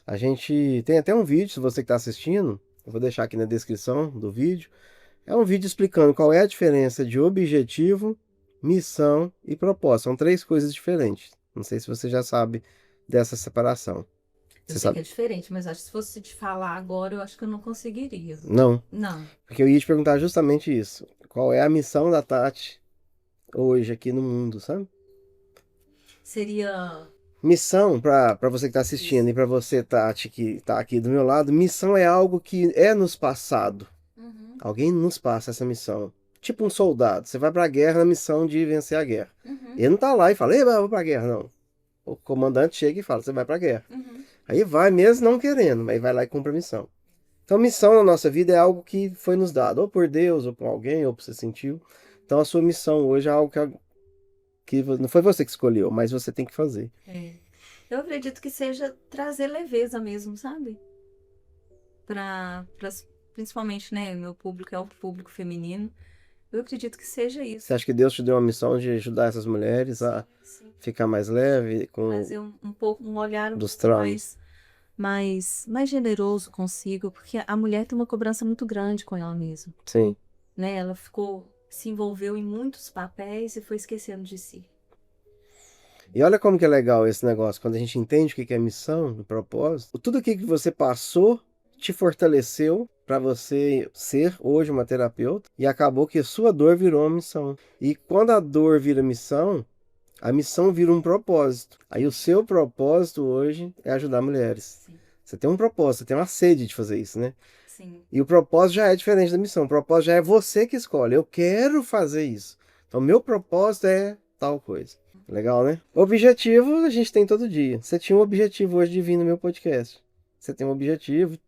A gente tem até um vídeo, se você que está assistindo, eu vou deixar aqui na descrição do vídeo. É um vídeo explicando qual é a diferença de objetivo, missão e propósito. São três coisas diferentes. Não sei se você já sabe dessa separação. Eu Você sei que sabe? é diferente, mas acho que se fosse te falar agora, eu acho que eu não conseguiria. Não, Não. porque eu ia te perguntar justamente isso. Qual é a missão da Tati hoje aqui no mundo, sabe? Seria. Missão, para você que está assistindo e para você, Tati, que está aqui do meu lado, missão é algo que é nos passado. Uhum, Alguém nos passa essa missão. Tipo um soldado. Você vai para a guerra na missão de vencer a guerra. uhum, Ele não tá lá e fala, ei, vou para a guerra, não. O comandante chega e fala, você vai para a guerra. uhum. Aí vai mesmo não querendo, mas vai lá e cumpre a missão. Então, missão na nossa vida é algo que foi nos dado, ou por Deus, ou por alguém, ou por você sentiu. Então, a sua missão hoje é algo que não foi você que escolheu, mas você tem que fazer. É. Eu acredito que seja trazer leveza mesmo, sabe? Principalmente, né? Meu público é o público feminino. Eu acredito que seja isso. Você acha que Deus te deu uma missão de ajudar essas mulheres a Sim. ficar mais leve com Fazer um olhar um dos pouco traumas? mais generoso consigo, porque a mulher tem uma cobrança muito grande com ela mesma, Sim. né? Ela se envolveu em muitos papéis e foi esquecendo de si. E olha como que é legal esse negócio, quando a gente entende o que que é missão e propósito. Tudo aquilo que você passou te fortaleceu para você ser hoje uma terapeuta e acabou que a sua dor virou uma missão. E quando a dor vira missão, a missão vira um propósito. Aí o seu propósito hoje é ajudar mulheres. Sim, Você tem um propósito, você tem uma sede de fazer isso, né? sim. E o propósito já é diferente da missão. O propósito já é você que escolhe. Eu quero fazer isso. Então, meu propósito é tal coisa. Legal, né? Objetivo a gente tem todo dia. Você tinha um objetivo hoje de vir no meu podcast. Você tem um objetivo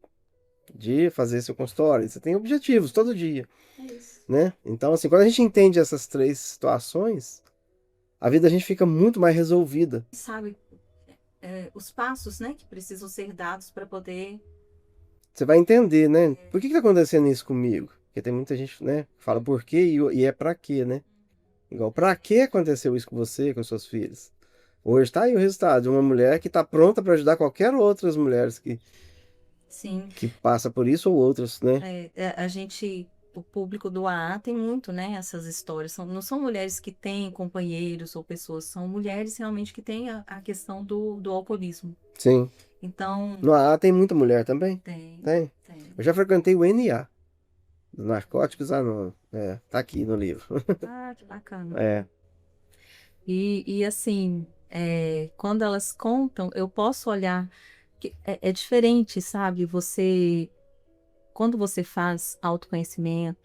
de fazer seu consultório. Você tem objetivos todo dia, É isso. né? Então, assim, quando a gente entende essas três situações, a vida da gente fica muito mais resolvida. Sabe, os passos, né, que precisam ser dados para poder. Você vai entender, né? Por que tá acontecendo isso comigo? Porque tem muita gente, né, que fala por quê e é pra quê, né? Igual, pra que aconteceu isso com você, com seus filhos? Hoje tá aí o resultado de uma mulher que tá pronta para ajudar qualquer outras mulheres Sim, que passa por isso ou outras, né? o público do AA tem muito, né, essas histórias. Não são mulheres que têm companheiros ou pessoas, são mulheres realmente que têm a questão do alcoolismo. Sim. Então, No AA tem muita mulher também? tem. Tem. Eu já frequentei o NA, dos Narcóticos Anônimos. É, tá aqui no livro. Ah, que bacana. É, E assim, quando elas contam, eu posso olhar que é diferente, sabe? Quando você faz autoconhecimento,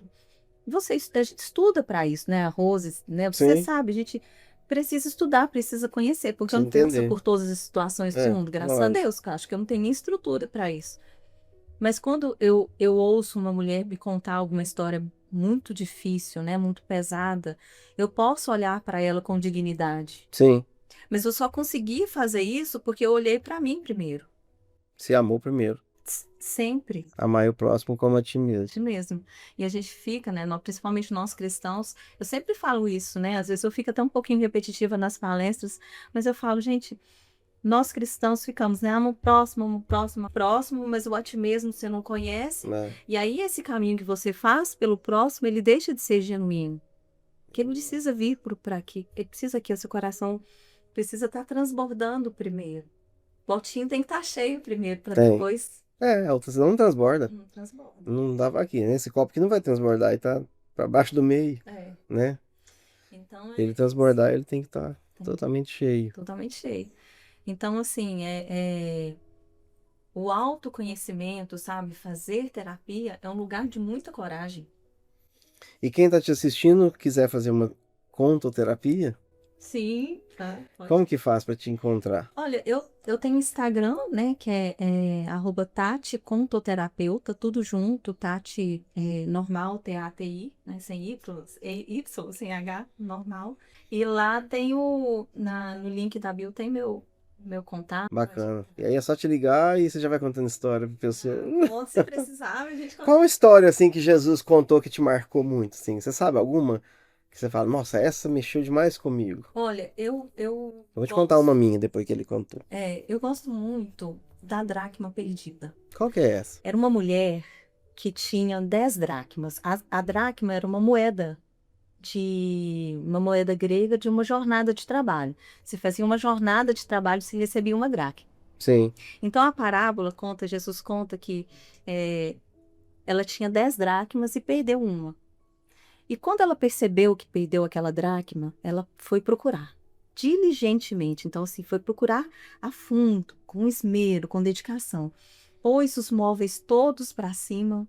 a gente estuda para isso, né? A Rose, né? Você sim, sabe, a gente precisa estudar, precisa conhecer, porque eu precisa não passo entender. por todas as situações do É, mundo, graças a lógico. Deus, que eu acho que eu não tenho nem estrutura para isso. Mas quando eu ouço uma mulher me contar alguma história muito difícil, né? Muito pesada, eu posso olhar para ela com dignidade. Sim, Mas eu só consegui fazer isso porque eu olhei para mim primeiro. se amou primeiro. Sempre. Amar o próximo como a ti mesmo. Isso mesmo. E a gente fica, né, principalmente nós cristãos, eu sempre falo isso, né? Às vezes eu fico até um pouquinho repetitiva nas palestras, mas eu falo, gente, nós cristãos ficamos, né? Ama o próximo, mas o a ti mesmo você não conhece. Né? E aí esse caminho que você faz pelo próximo, ele deixa de ser genuíno. Que ele precisa vir para aqui. Ele precisa que o seu coração precisa estar transbordando primeiro. O potinho tem que estar cheio primeiro, para Tem. depois É, outra não transborda. não transborda. Não dava aqui, né? Esse copo aqui não vai transbordar, ele tá pra baixo do meio, É. né? Então Ele transbordar, ele tem que estar totalmente cheio. totalmente cheio. Então, assim, o autoconhecimento, sabe? Fazer terapia é um lugar de muita coragem. E quem tá te assistindo quiser fazer uma contoterapia, Sim, tá. Pode. Como que faz para te encontrar? Olha, eu tenho Instagram, né, que é @Tati Contoterapeuta, tudo junto, Tati normal, T-A-T-I, né, sem Y, Y, sem H, normal. E lá tem no link da bio tem meu contato. Bacana. E aí é só te ligar e você já vai contando história pra pessoa. Bom, se precisar, a gente Qual história, assim, que Jesus contou que te marcou muito, assim? Você sabe alguma que você fala, nossa, essa mexeu demais comigo? Olha, Eu vou te contar uma minha depois que ele contou. eu gosto muito da dracma perdida. Qual que é essa? Era uma mulher que tinha 10 dracmas. A dracma era uma moeda grega de uma jornada de trabalho. Se fazia uma jornada de trabalho, se recebia uma dracma. Sim. Então a parábola conta, Jesus conta que ela tinha 10 dracmas e perdeu uma. E quando ela percebeu que perdeu aquela dracma, ela foi procurar diligentemente. Então, assim, foi procurar a fundo, com esmero, com dedicação. Pôs os móveis todos para cima,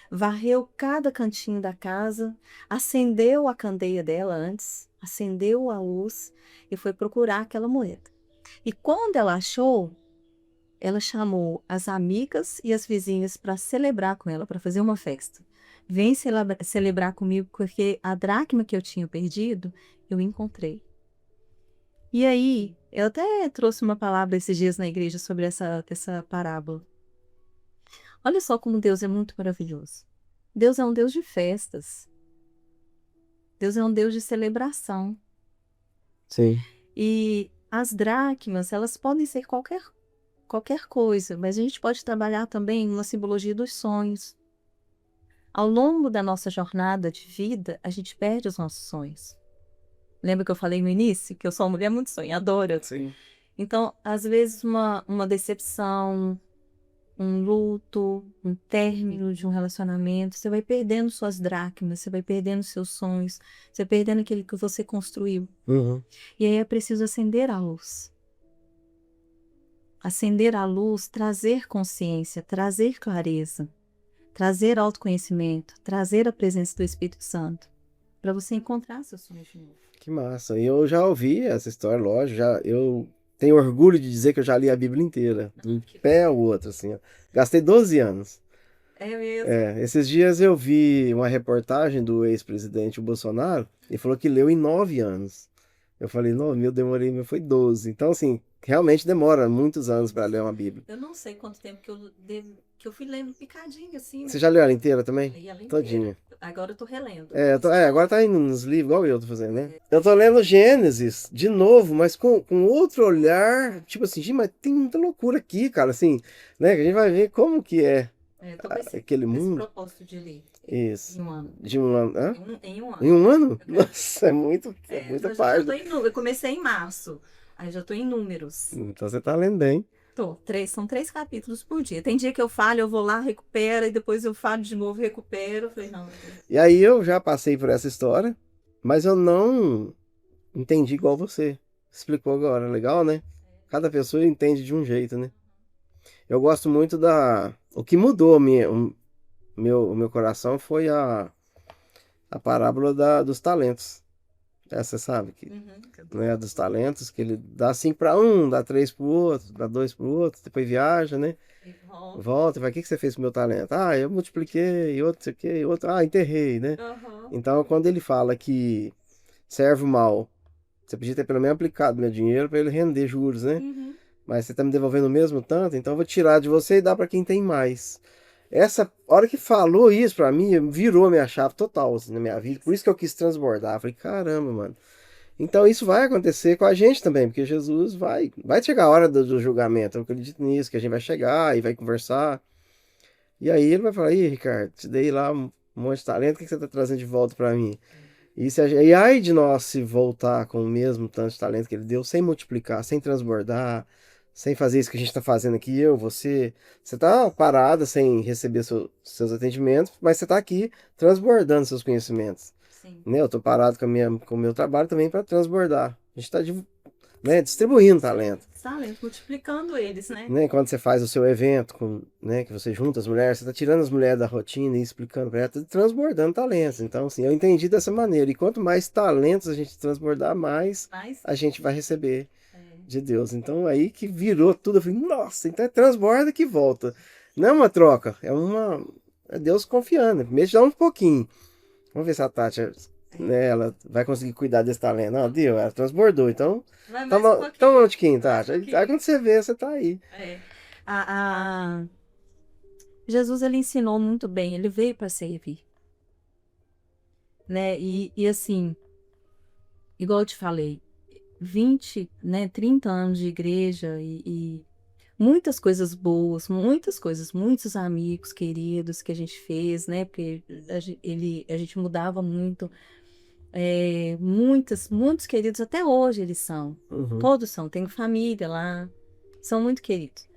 varreu cada cantinho da casa, acendeu a candeia dela antes, acendeu a luz e foi procurar aquela moeda. E quando ela achou, ela chamou as amigas e as vizinhas para celebrar com ela, para fazer uma festa. Vem celebrar comigo porque a dracma que eu tinha perdido, eu encontrei. E aí, eu até trouxe uma palavra esses dias na igreja sobre essa parábola. Olha só como Deus é muito maravilhoso. Deus é um Deus de festas. Deus é um Deus de celebração. Sim. E as dracmas, elas podem ser qualquer coisa, mas a gente pode trabalhar também uma simbologia dos sonhos. Ao longo da nossa jornada de vida, a gente perde os nossos sonhos. Lembra que eu falei no início que eu sou uma mulher muito sonhadora? Sim. Então, às vezes, uma decepção, um luto, um término de um relacionamento, você vai perdendo suas dracmas, você vai perdendo seus sonhos, você vai perdendo aquilo que você construiu. Uhum. E aí é preciso acender a luz. Acender a luz, trazer consciência, trazer clareza, trazer autoconhecimento, trazer a presença do Espírito Santo, para você encontrar seus sonhos de novo. Que massa. E eu já ouvi essa história, lógico, eu tenho orgulho de dizer que eu já li a Bíblia inteira, de um pé ao outro, assim, ó. Gastei 12 anos. É mesmo? Esses dias eu vi uma reportagem do ex-presidente Bolsonaro e falou que leu em 9 anos. Eu falei, não, eu demorei, meu foi 12. Então, assim, realmente demora muitos anos para ler uma Bíblia. Eu não sei quanto tempo que eu fui lendo picadinho, assim. Né? Você já leu ela inteira também? Li ela inteira. Todinha. Agora eu tô relendo. Agora tá indo nos livros, igual eu tô fazendo, né? Eu tô lendo Gênesis de novo, mas com outro olhar. Tipo assim, gente, mas tem muita loucura aqui, cara, assim, né? Que a gente vai ver como que é tô com aquele esse mundo. propósito de ler. Isso. Em um ano. De um ano. Hã? Em um ano. Em um ano? Nossa, é muita página. Eu comecei em março. Aí já tô em números. Então você tá lendo bem. São 3 capítulos por dia. Tem dia que eu falho, eu vou lá, recupero, e depois eu falo de novo, recupero. Falei, não. E aí eu já passei por essa história, mas eu não entendi igual você explicou agora. Legal, né? Cada pessoa entende de um jeito, né? Eu gosto muito o que mudou o meu coração foi a parábola dos talentos. Essa, sabe? Que, né, dos talentos, que ele dá 5 para um, dá 3 para o outro, dá 2 para o outro, depois viaja, né? Volta e vai, o que você fez com o meu talento? Ah, eu multipliquei, outro, sei o quê, outro, enterrei, né? Então, quando ele fala que serve mal, você podia ter pelo menos aplicado meu dinheiro para ele render juros, né? Mas você tá me devolvendo o mesmo tanto, então eu vou tirar de você e dar para quem tem mais. Essa hora que falou isso pra mim, virou minha chave total assim, na minha vida. Por isso que eu quis transbordar. Eu falei, caramba, mano. Então isso vai acontecer com a gente também, porque Jesus vai chegar a hora do julgamento. Eu acredito nisso, que a gente vai chegar e vai conversar. E aí ele vai falar, ih, Ricardo, te dei lá um monte de talento, o que você tá trazendo de volta pra mim? E aí de nós se voltar com o mesmo tanto de talento que ele deu, sem multiplicar, sem transbordar, sem fazer isso que a gente está fazendo aqui, você está parada sem receber seus atendimentos, mas você está aqui transbordando seus conhecimentos. Sim. Né? Eu estou parado com o meu trabalho também para transbordar. A gente está né? Distribuindo talento. Talento, multiplicando eles, né? Né? Quando você faz o seu evento, né? Que você junta as mulheres, você está tirando as mulheres da rotina e explicando para elas, tá transbordando talentos. Então, assim, eu entendi dessa maneira. E quanto mais talentos a gente transbordar, mais Mas, a gente vai receber de Deus. Então, aí que virou tudo. Eu falei, nossa, então é transborda que volta. Não é uma troca, é Deus confiando. Primeiro te dá um pouquinho. Vamos ver se a Tati, né, ela vai conseguir cuidar desse talento. Não, deu, ela transbordou. Então, vai mais um toma pouquinho. um tiquinho, Tati. Aí quando você vê, você tá aí. É. Jesus, ele ensinou muito bem, ele veio para servir, né? E assim, igual eu te falei, 20, né, 30 anos de igreja e muitas coisas boas, muitas coisas, muitos amigos queridos que a gente fez, né? Porque a gente mudava muito. Muitos queridos, até hoje eles são. Uhum. Todos são, tenho família lá, são muito queridos.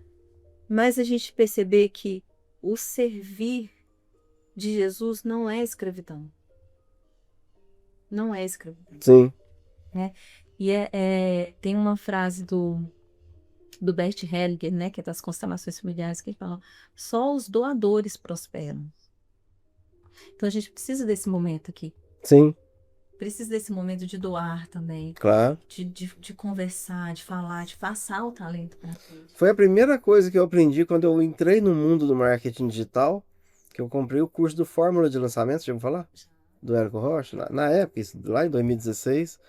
Mas a gente perceber que o servir de Jesus não é escravidão. Não é escravidão. Sim. E tem uma frase do Bert Hellinger, né, que é das constelações familiares, que ele fala: só os doadores prosperam. Então a gente precisa desse momento aqui. Sim, Precisa desse momento de doar também. claro. De conversar, de falar, de passar o talento para frente. Foi a primeira coisa que eu aprendi quando eu entrei no mundo do marketing digital, que eu comprei o curso do Fórmula de Lançamento, já vou falar? Do Érico Rocha, na época, lá em 2016.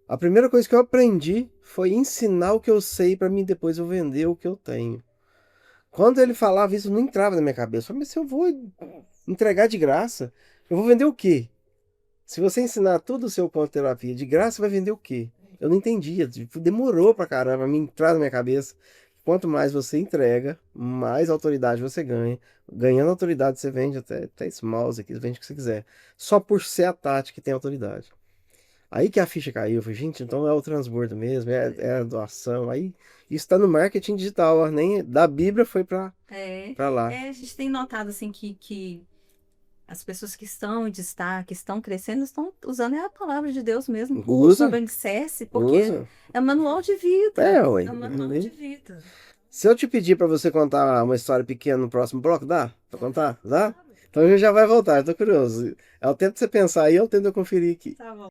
A primeira coisa que eu aprendi foi ensinar o que eu sei para mim depois eu vender o que eu tenho. Quando ele falava isso, não entrava na minha cabeça. Eu falei, mas se eu vou entregar de graça, eu vou vender o quê? Se você ensinar tudo o seu ponto de terapia de graça, você vai vender o quê? Eu não entendia. Tipo, demorou pra caramba a me entrar na minha cabeça. Quanto mais você entrega, mais autoridade você ganha. Ganhando autoridade, você vende até esse mouse aqui, vende o que você quiser. Só por ser a Tati que tem autoridade. Aí que a ficha caiu. Eu falei, gente, então é o transbordo mesmo, é a doação. Aí isso tá no marketing digital, ó, nem da Bíblia foi pra lá. A gente tem notado assim que as pessoas que estão em destaque, estão crescendo, estão usando a palavra de Deus mesmo. Usa. O alicerce, porque Usa. é manual de vida. Ué. É manual de vida. Se eu te pedir pra você contar uma história pequena no próximo bloco, dá? Pra contar? Dá? Então a gente já vai voltar, eu tô curioso. É o tempo de você pensar aí, é o tempo de eu conferir aqui. Tá bom.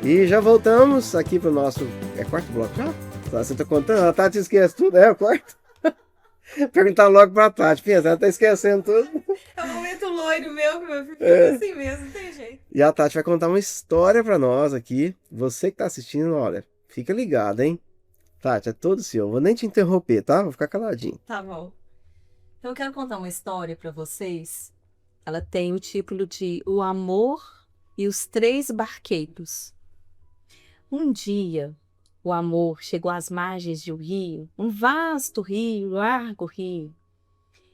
E já voltamos aqui pro nosso... É quarto bloco já? Você tá contando? A Tati esquece tudo, é o quarto? Perguntar logo pra Tati, pensa, ela tá esquecendo tudo. É um momento loiro meu, que meu filho fica assim mesmo, não tem jeito. E a Tati vai contar uma história pra nós aqui. Você que tá assistindo, olha, fica ligado, hein? Tati, é todo seu. Vou nem te interromper, tá? Vou ficar caladinho. Tá bom. Então eu quero contar uma história pra vocês. Ela tem o título de O Amor e os Três Barqueiros. Um dia, o amor chegou às margens de um rio, um vasto rio, largo rio,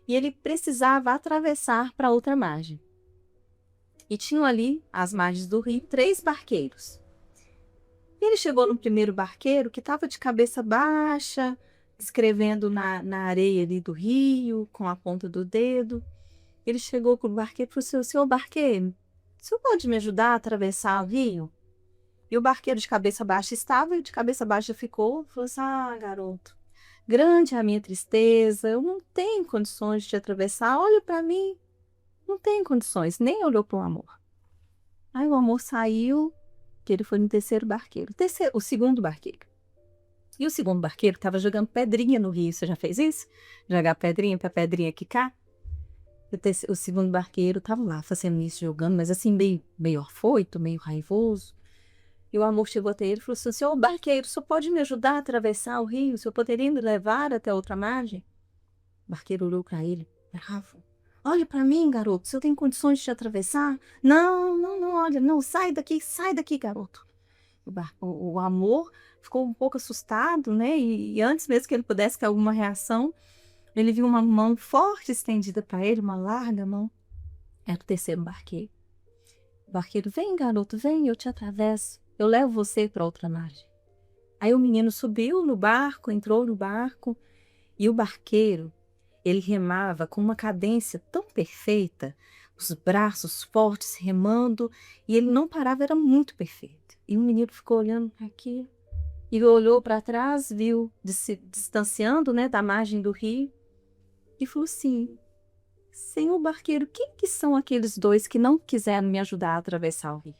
e ele precisava atravessar para outra margem. E tinham ali, às margens do rio, três barqueiros. E ele chegou no primeiro barqueiro, que estava de cabeça baixa, escrevendo na areia ali do rio, com a ponta do dedo. Ele chegou com o barqueiro e falou: senhor barqueiro, o senhor pode me ajudar a atravessar o rio? E o barqueiro de cabeça baixa estava, e de cabeça baixa ficou. Falou assim: ah, garoto, grande é a minha tristeza, eu não tenho condições de te atravessar, olha para mim. Não tenho condições, nem olhou para o amor. Aí o amor saiu, que ele foi no terceiro barqueiro. O segundo barqueiro. E o segundo barqueiro estava jogando pedrinha no rio. Você já fez isso? Jogar pedrinha para pedrinha quicar? O segundo barqueiro estava lá fazendo isso, jogando, mas assim, meio afoito, meio raivoso. E o amor chegou até ele e falou assim: senhor barqueiro, o senhor pode me ajudar a atravessar o rio? O senhor poderia me levar até a outra margem? O barqueiro olhou para ele, bravo. Olha para mim, garoto, o senhor tem condições de te atravessar? Não, olha, não, sai daqui, garoto. O amor ficou um pouco assustado, né? E antes mesmo que ele pudesse ter alguma reação, ele viu uma mão forte estendida para ele, uma larga mão. Era o terceiro barqueiro. O barqueiro: vem, garoto, vem, eu te atravesso. Eu levo você para outra margem. Aí o menino subiu no barco, entrou no barco, e o barqueiro, Ele remava com uma cadência tão perfeita, os braços fortes remando, e ele não parava, era muito perfeito. E o menino ficou olhando para aquilo, e olhou para trás, viu, se distanciando, né, da margem do rio, e falou assim: Senhor barqueiro, quem que são aqueles dois que não quiseram me ajudar a atravessar o rio?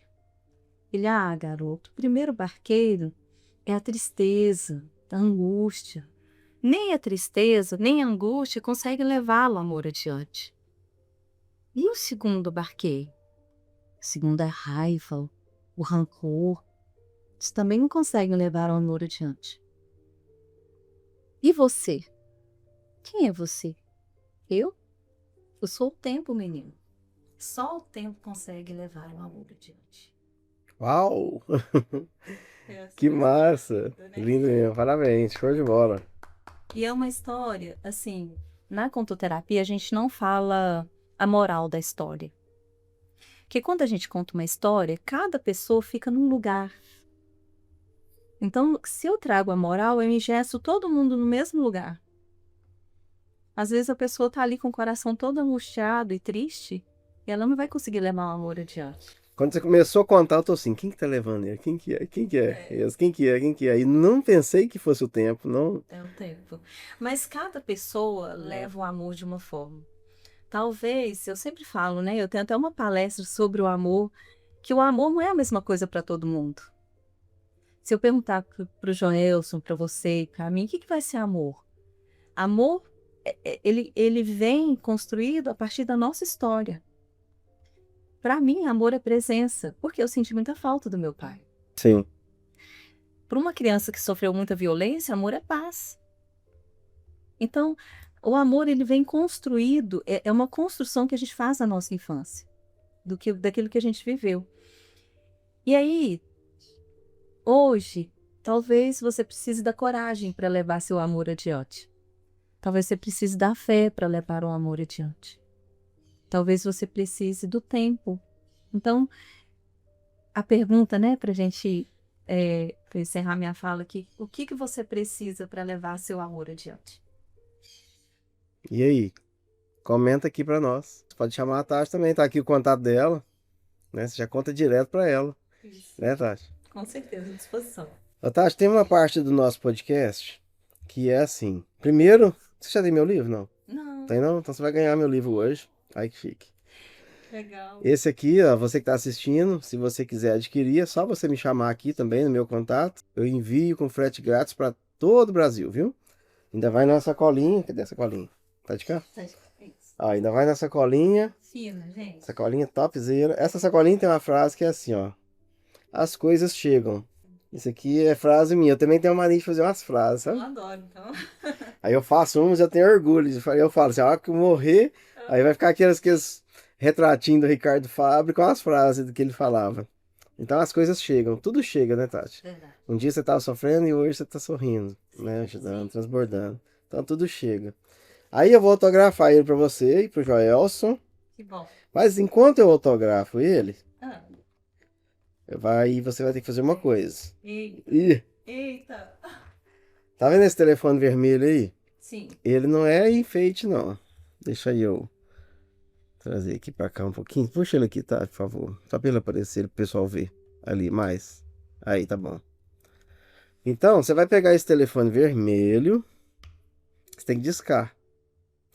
Ele: garoto, o primeiro barqueiro é a tristeza, a angústia. Nem a tristeza, nem a angústia conseguem levar o amor adiante. E o segundo barqueiro? O segundo é a raiva, o rancor. Eles também não conseguem levar o amor adiante. E você? Quem é você? Eu? Eu sou o tempo, menino. Só o tempo consegue levar o amor adiante. Uau! Que massa! Lindo mesmo, parabéns, show de bola. E é uma história, assim, na contoterapia a gente não fala a moral da história. Porque quando a gente conta uma história, cada pessoa fica num lugar. Então, se eu trago a moral, eu engesto todo mundo no mesmo lugar. Às vezes a pessoa tá ali com o coração todo angustiado e triste, e ela não vai conseguir levar o amor adiante. Quando você começou a contar, eu tô assim, quem que tá levando ele? Quem que é? Quem que é? Esse? Quem que é? Quem que é? E não pensei que fosse o tempo, não. É o tempo. Mas cada pessoa leva o amor de uma forma. Talvez, eu sempre falo, né? Eu tenho até uma palestra sobre o amor, que o amor não é a mesma coisa para todo mundo. Se eu perguntar para o Joelson, para você e para mim, o que vai ser amor? Amor, ele vem construído a partir da nossa história. Para mim, amor é presença, porque eu senti muita falta do meu pai. Sim. Para uma criança que sofreu muita violência, amor é paz. Então, o amor, ele vem construído, é uma construção que a gente faz na nossa infância, daquilo que a gente viveu. E aí, hoje, talvez você precise da coragem para levar seu amor adiante. Talvez você precise da fé para levar o amor adiante. Talvez você precise do tempo. Então, a pergunta, né, para a gente pra encerrar minha fala aqui, o que você precisa para levar seu amor adiante? E aí? Comenta aqui pra nós. Você pode chamar a Tati também, tá aqui o contato dela, né? Você já conta direto pra ela, Isso. né, Tati? Com certeza, à disposição. Ô, Tati, tem uma parte do nosso podcast que é assim. Primeiro, você já tem meu livro? Não. Não, Tem não? Então você vai ganhar meu livro hoje. Aí que fique. legal. Esse aqui, ó, você que tá assistindo, se você quiser adquirir, é só você me chamar aqui também no meu contato. Eu envio com frete grátis pra todo o Brasil, viu? Ainda vai na sacolinha. Cadê a sacolinha? Tá de cá? Ó, ainda vai na sacolinha. Fina, gente. Sacolinha topzera. Essa sacolinha tem uma frase que é assim, ó. As coisas chegam. Isso aqui é frase minha. Eu também tenho uma mania de fazer umas frases, sabe? Eu adoro, então. Aí eu faço umas, eu tenho orgulho. Eu falo assim, a hora que eu morrer, aí vai ficar aqueles retratinhos do Ricardo Fabre com as frases do que ele falava. Então as coisas chegam. Tudo chega, né, Tati? Verdade. Um dia você tava sofrendo e hoje você tá sorrindo, né? Ajudando, transbordando. Então tudo chega. Aí eu vou autografar ele pra você e pro Joelson. Que bom. Mas enquanto eu autografo ele, Ah, você vai ter que fazer uma coisa. eita. Ih, Eita. tá vendo esse telefone vermelho aí? Sim. Ele não é enfeite, não. Deixa eu trazer aqui pra cá um pouquinho. Puxa ele aqui, tá? Por favor. Só pra ele aparecer, pro pessoal ver. Ali, mais. Aí, tá bom. Então, você vai pegar esse telefone vermelho. Você tem que discar.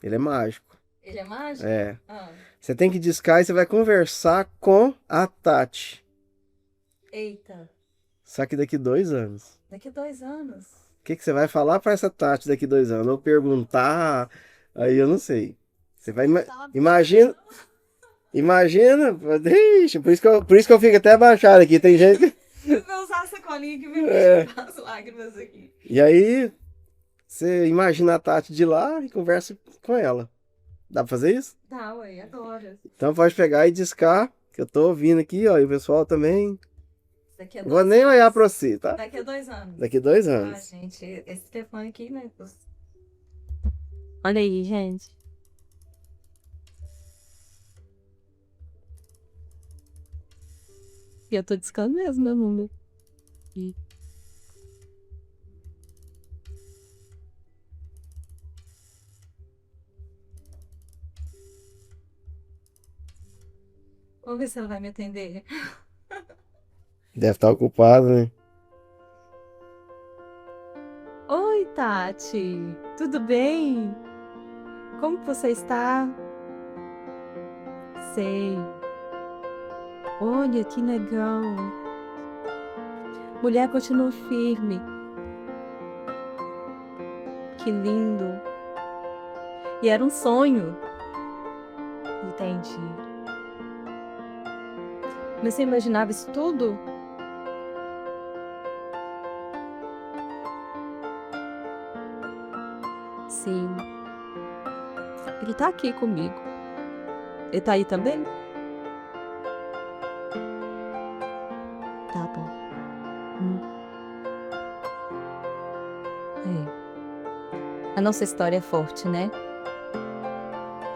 Ele é mágico. Ele é mágico? É. Ah. Você tem que discar e você vai conversar com a Tati. Eita. Só que daqui 2 anos. Daqui a 2 anos. O que você vai falar pra essa Tati daqui 2 anos? Ou perguntar, aí eu não sei. Você vai imagina, deixa, por isso que eu fico até abaixado aqui, tem gente que... Eu vou usar a sacolinha que me as lágrimas aqui. E aí, você imagina a Tati de lá e conversa com ela. Dá pra fazer isso? Tá, ué, agora. Então pode pegar e discar, que eu tô ouvindo aqui, ó, e o pessoal também. Daqui a Não vou nem olhar pra você, tá? Daqui a 2 anos. Daqui 2 Ah, anos. gente, esse telefone aqui, né? Olha aí, gente. E eu tô discando mesmo, meu número. E... Vamos ver se ela vai me atender. Deve estar ocupado, né? Oi, Tati. Tudo bem? Como que você está? Sei. Olha, que legal. Mulher continua firme. Que lindo. E era um sonho. Entendi. Mas você imaginava isso tudo? Sim. Ele tá aqui comigo. Ele tá aí também? Tá bom. É. A nossa história é forte, né?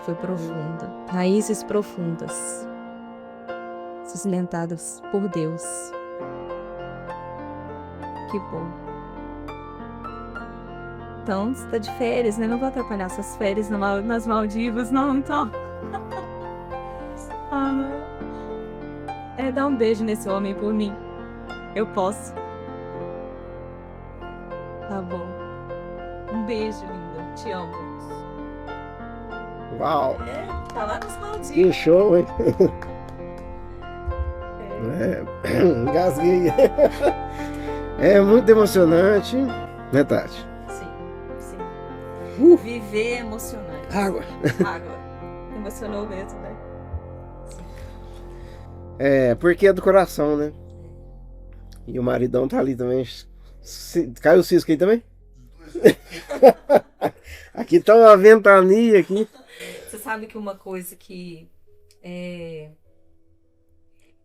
Foi profunda. Raízes profundas. Sustentadas por Deus. Que bom. Então, você tá de férias, né? Não vou atrapalhar suas férias nas Maldivas, não, então. Dá um beijo nesse homem por mim. Eu posso. Tá bom. Um beijo, linda. Te amo. Uau! Tá lá nas Maldivas. Que show, hein? Engasguei. É muito emocionante, né, Tati? Sim. Uh. Viver é emocionante. Água. Emocionou mesmo, né? É, porque é do coração, né? E o maridão tá ali também. Caiu o cisco aí também? Aqui tá uma ventania aqui. Você sabe que uma coisa que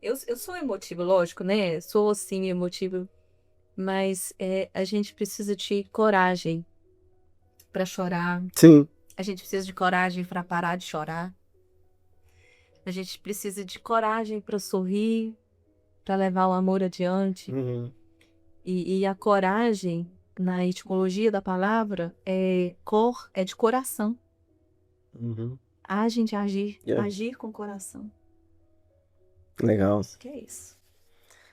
eu sou emotiva, lógico, né? Sou sim emotiva, mas a gente precisa de coragem para chorar. Sim. A gente precisa de coragem para parar de chorar. A gente precisa de coragem para sorrir, para levar o amor adiante. Uhum. E a coragem, na etimologia da palavra, é de coração. Uhum. Agem de agir. Yeah. Agir com coração. Legal. Que é isso.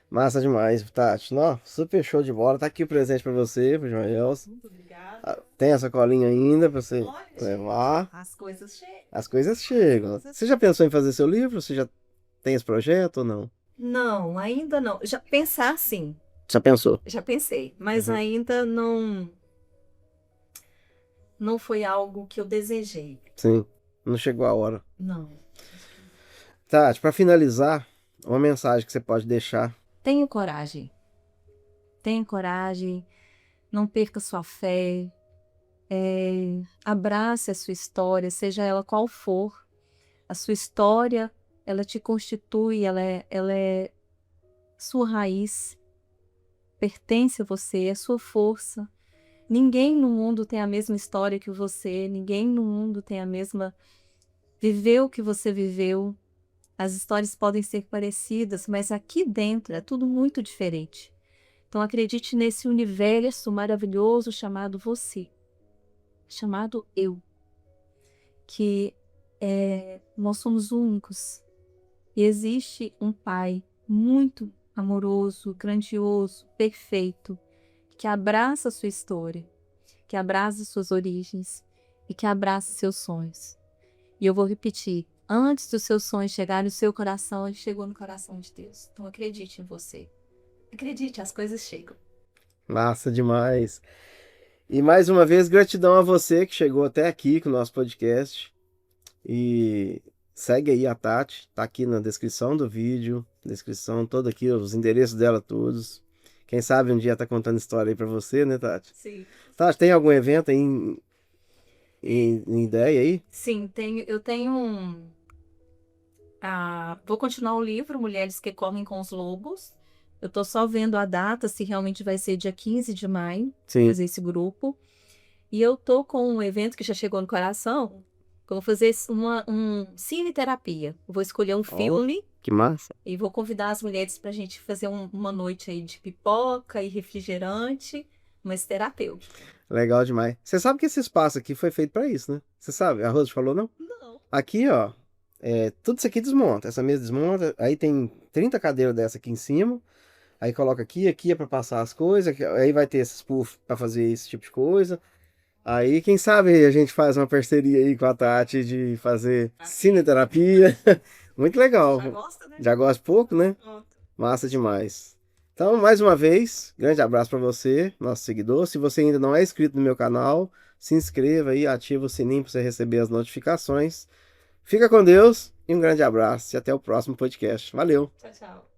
Massa demais, Tati. Não, super show de bola. Tá aqui o presente pra você, pro João Elson. Muito obrigada. Tem essa colinha ainda pra você Olha, levar. as coisas chegam. As coisas chegam. Você já pensou em fazer seu livro? Você já tem esse projeto ou não? Não, ainda não. Já pensar sim. Já pensou? Já pensei, mas ainda não foi algo que eu desejei. Sim. Não chegou a hora. Não. Tati, pra finalizar, uma mensagem que você pode deixar. Tenha coragem. Tenha coragem. Não perca sua fé. Abrace a sua história, seja ela qual for. A sua história, ela te constitui, ela é sua raiz. Pertence a você, é sua força. Ninguém no mundo tem a mesma história que você, ninguém no mundo tem a mesma... Viveu o que você viveu. As histórias podem ser parecidas, mas aqui dentro é tudo muito diferente. Então acredite nesse universo maravilhoso chamado você, chamado eu, que nós somos únicos. E existe um Pai muito amoroso, grandioso, perfeito, que abraça a sua história, que abraça suas origens e que abraça seus sonhos. E eu vou repetir, antes dos seus sonhos chegarem no seu coração, ele chegou no coração de Deus. Então acredite em você. Acredite, as coisas chegam. Massa demais. E mais uma vez, gratidão a você que chegou até aqui com o nosso podcast. E segue aí a Tati, tá aqui na descrição do vídeo, descrição toda aqui, os endereços dela todos. Quem sabe um dia tá contando história aí pra você, né, Tati? Sim. Tati, tem algum evento aí em ideia aí? Sim, eu tenho vou continuar o livro Mulheres que Correm com os Lobos. Eu tô só vendo a data, se realmente vai ser dia 15 de maio, Sim. fazer esse grupo. E eu tô com um evento que já chegou no coração, que eu vou fazer um cine-terapia. Eu vou escolher um filme Que massa. e vou convidar as mulheres pra gente fazer uma noite aí de pipoca e refrigerante, mas terapêutico. Legal demais. Você sabe que esse espaço aqui foi feito pra isso, né? Você sabe? A Rose falou, não? Não. Aqui, ó, Tudo isso aqui desmonta. Essa mesa desmonta. Aí tem 30 cadeiras dessa aqui em cima. Aí coloca aqui é para passar as coisas. Aí vai ter esses puff para fazer esse tipo de coisa. Aí, quem sabe a gente faz uma parceria aí com a Tati de fazer cineterapia. Muito legal. Já gosta, né? Já gosta pouco, né? Pronto. Massa demais. Então, mais uma vez, grande abraço para você, nosso seguidor. Se você ainda não é inscrito no meu canal, se inscreva aí, ativa o sininho para você receber as notificações. Fica com Deus e um grande abraço e até o próximo podcast. Valeu! Tchau, tchau.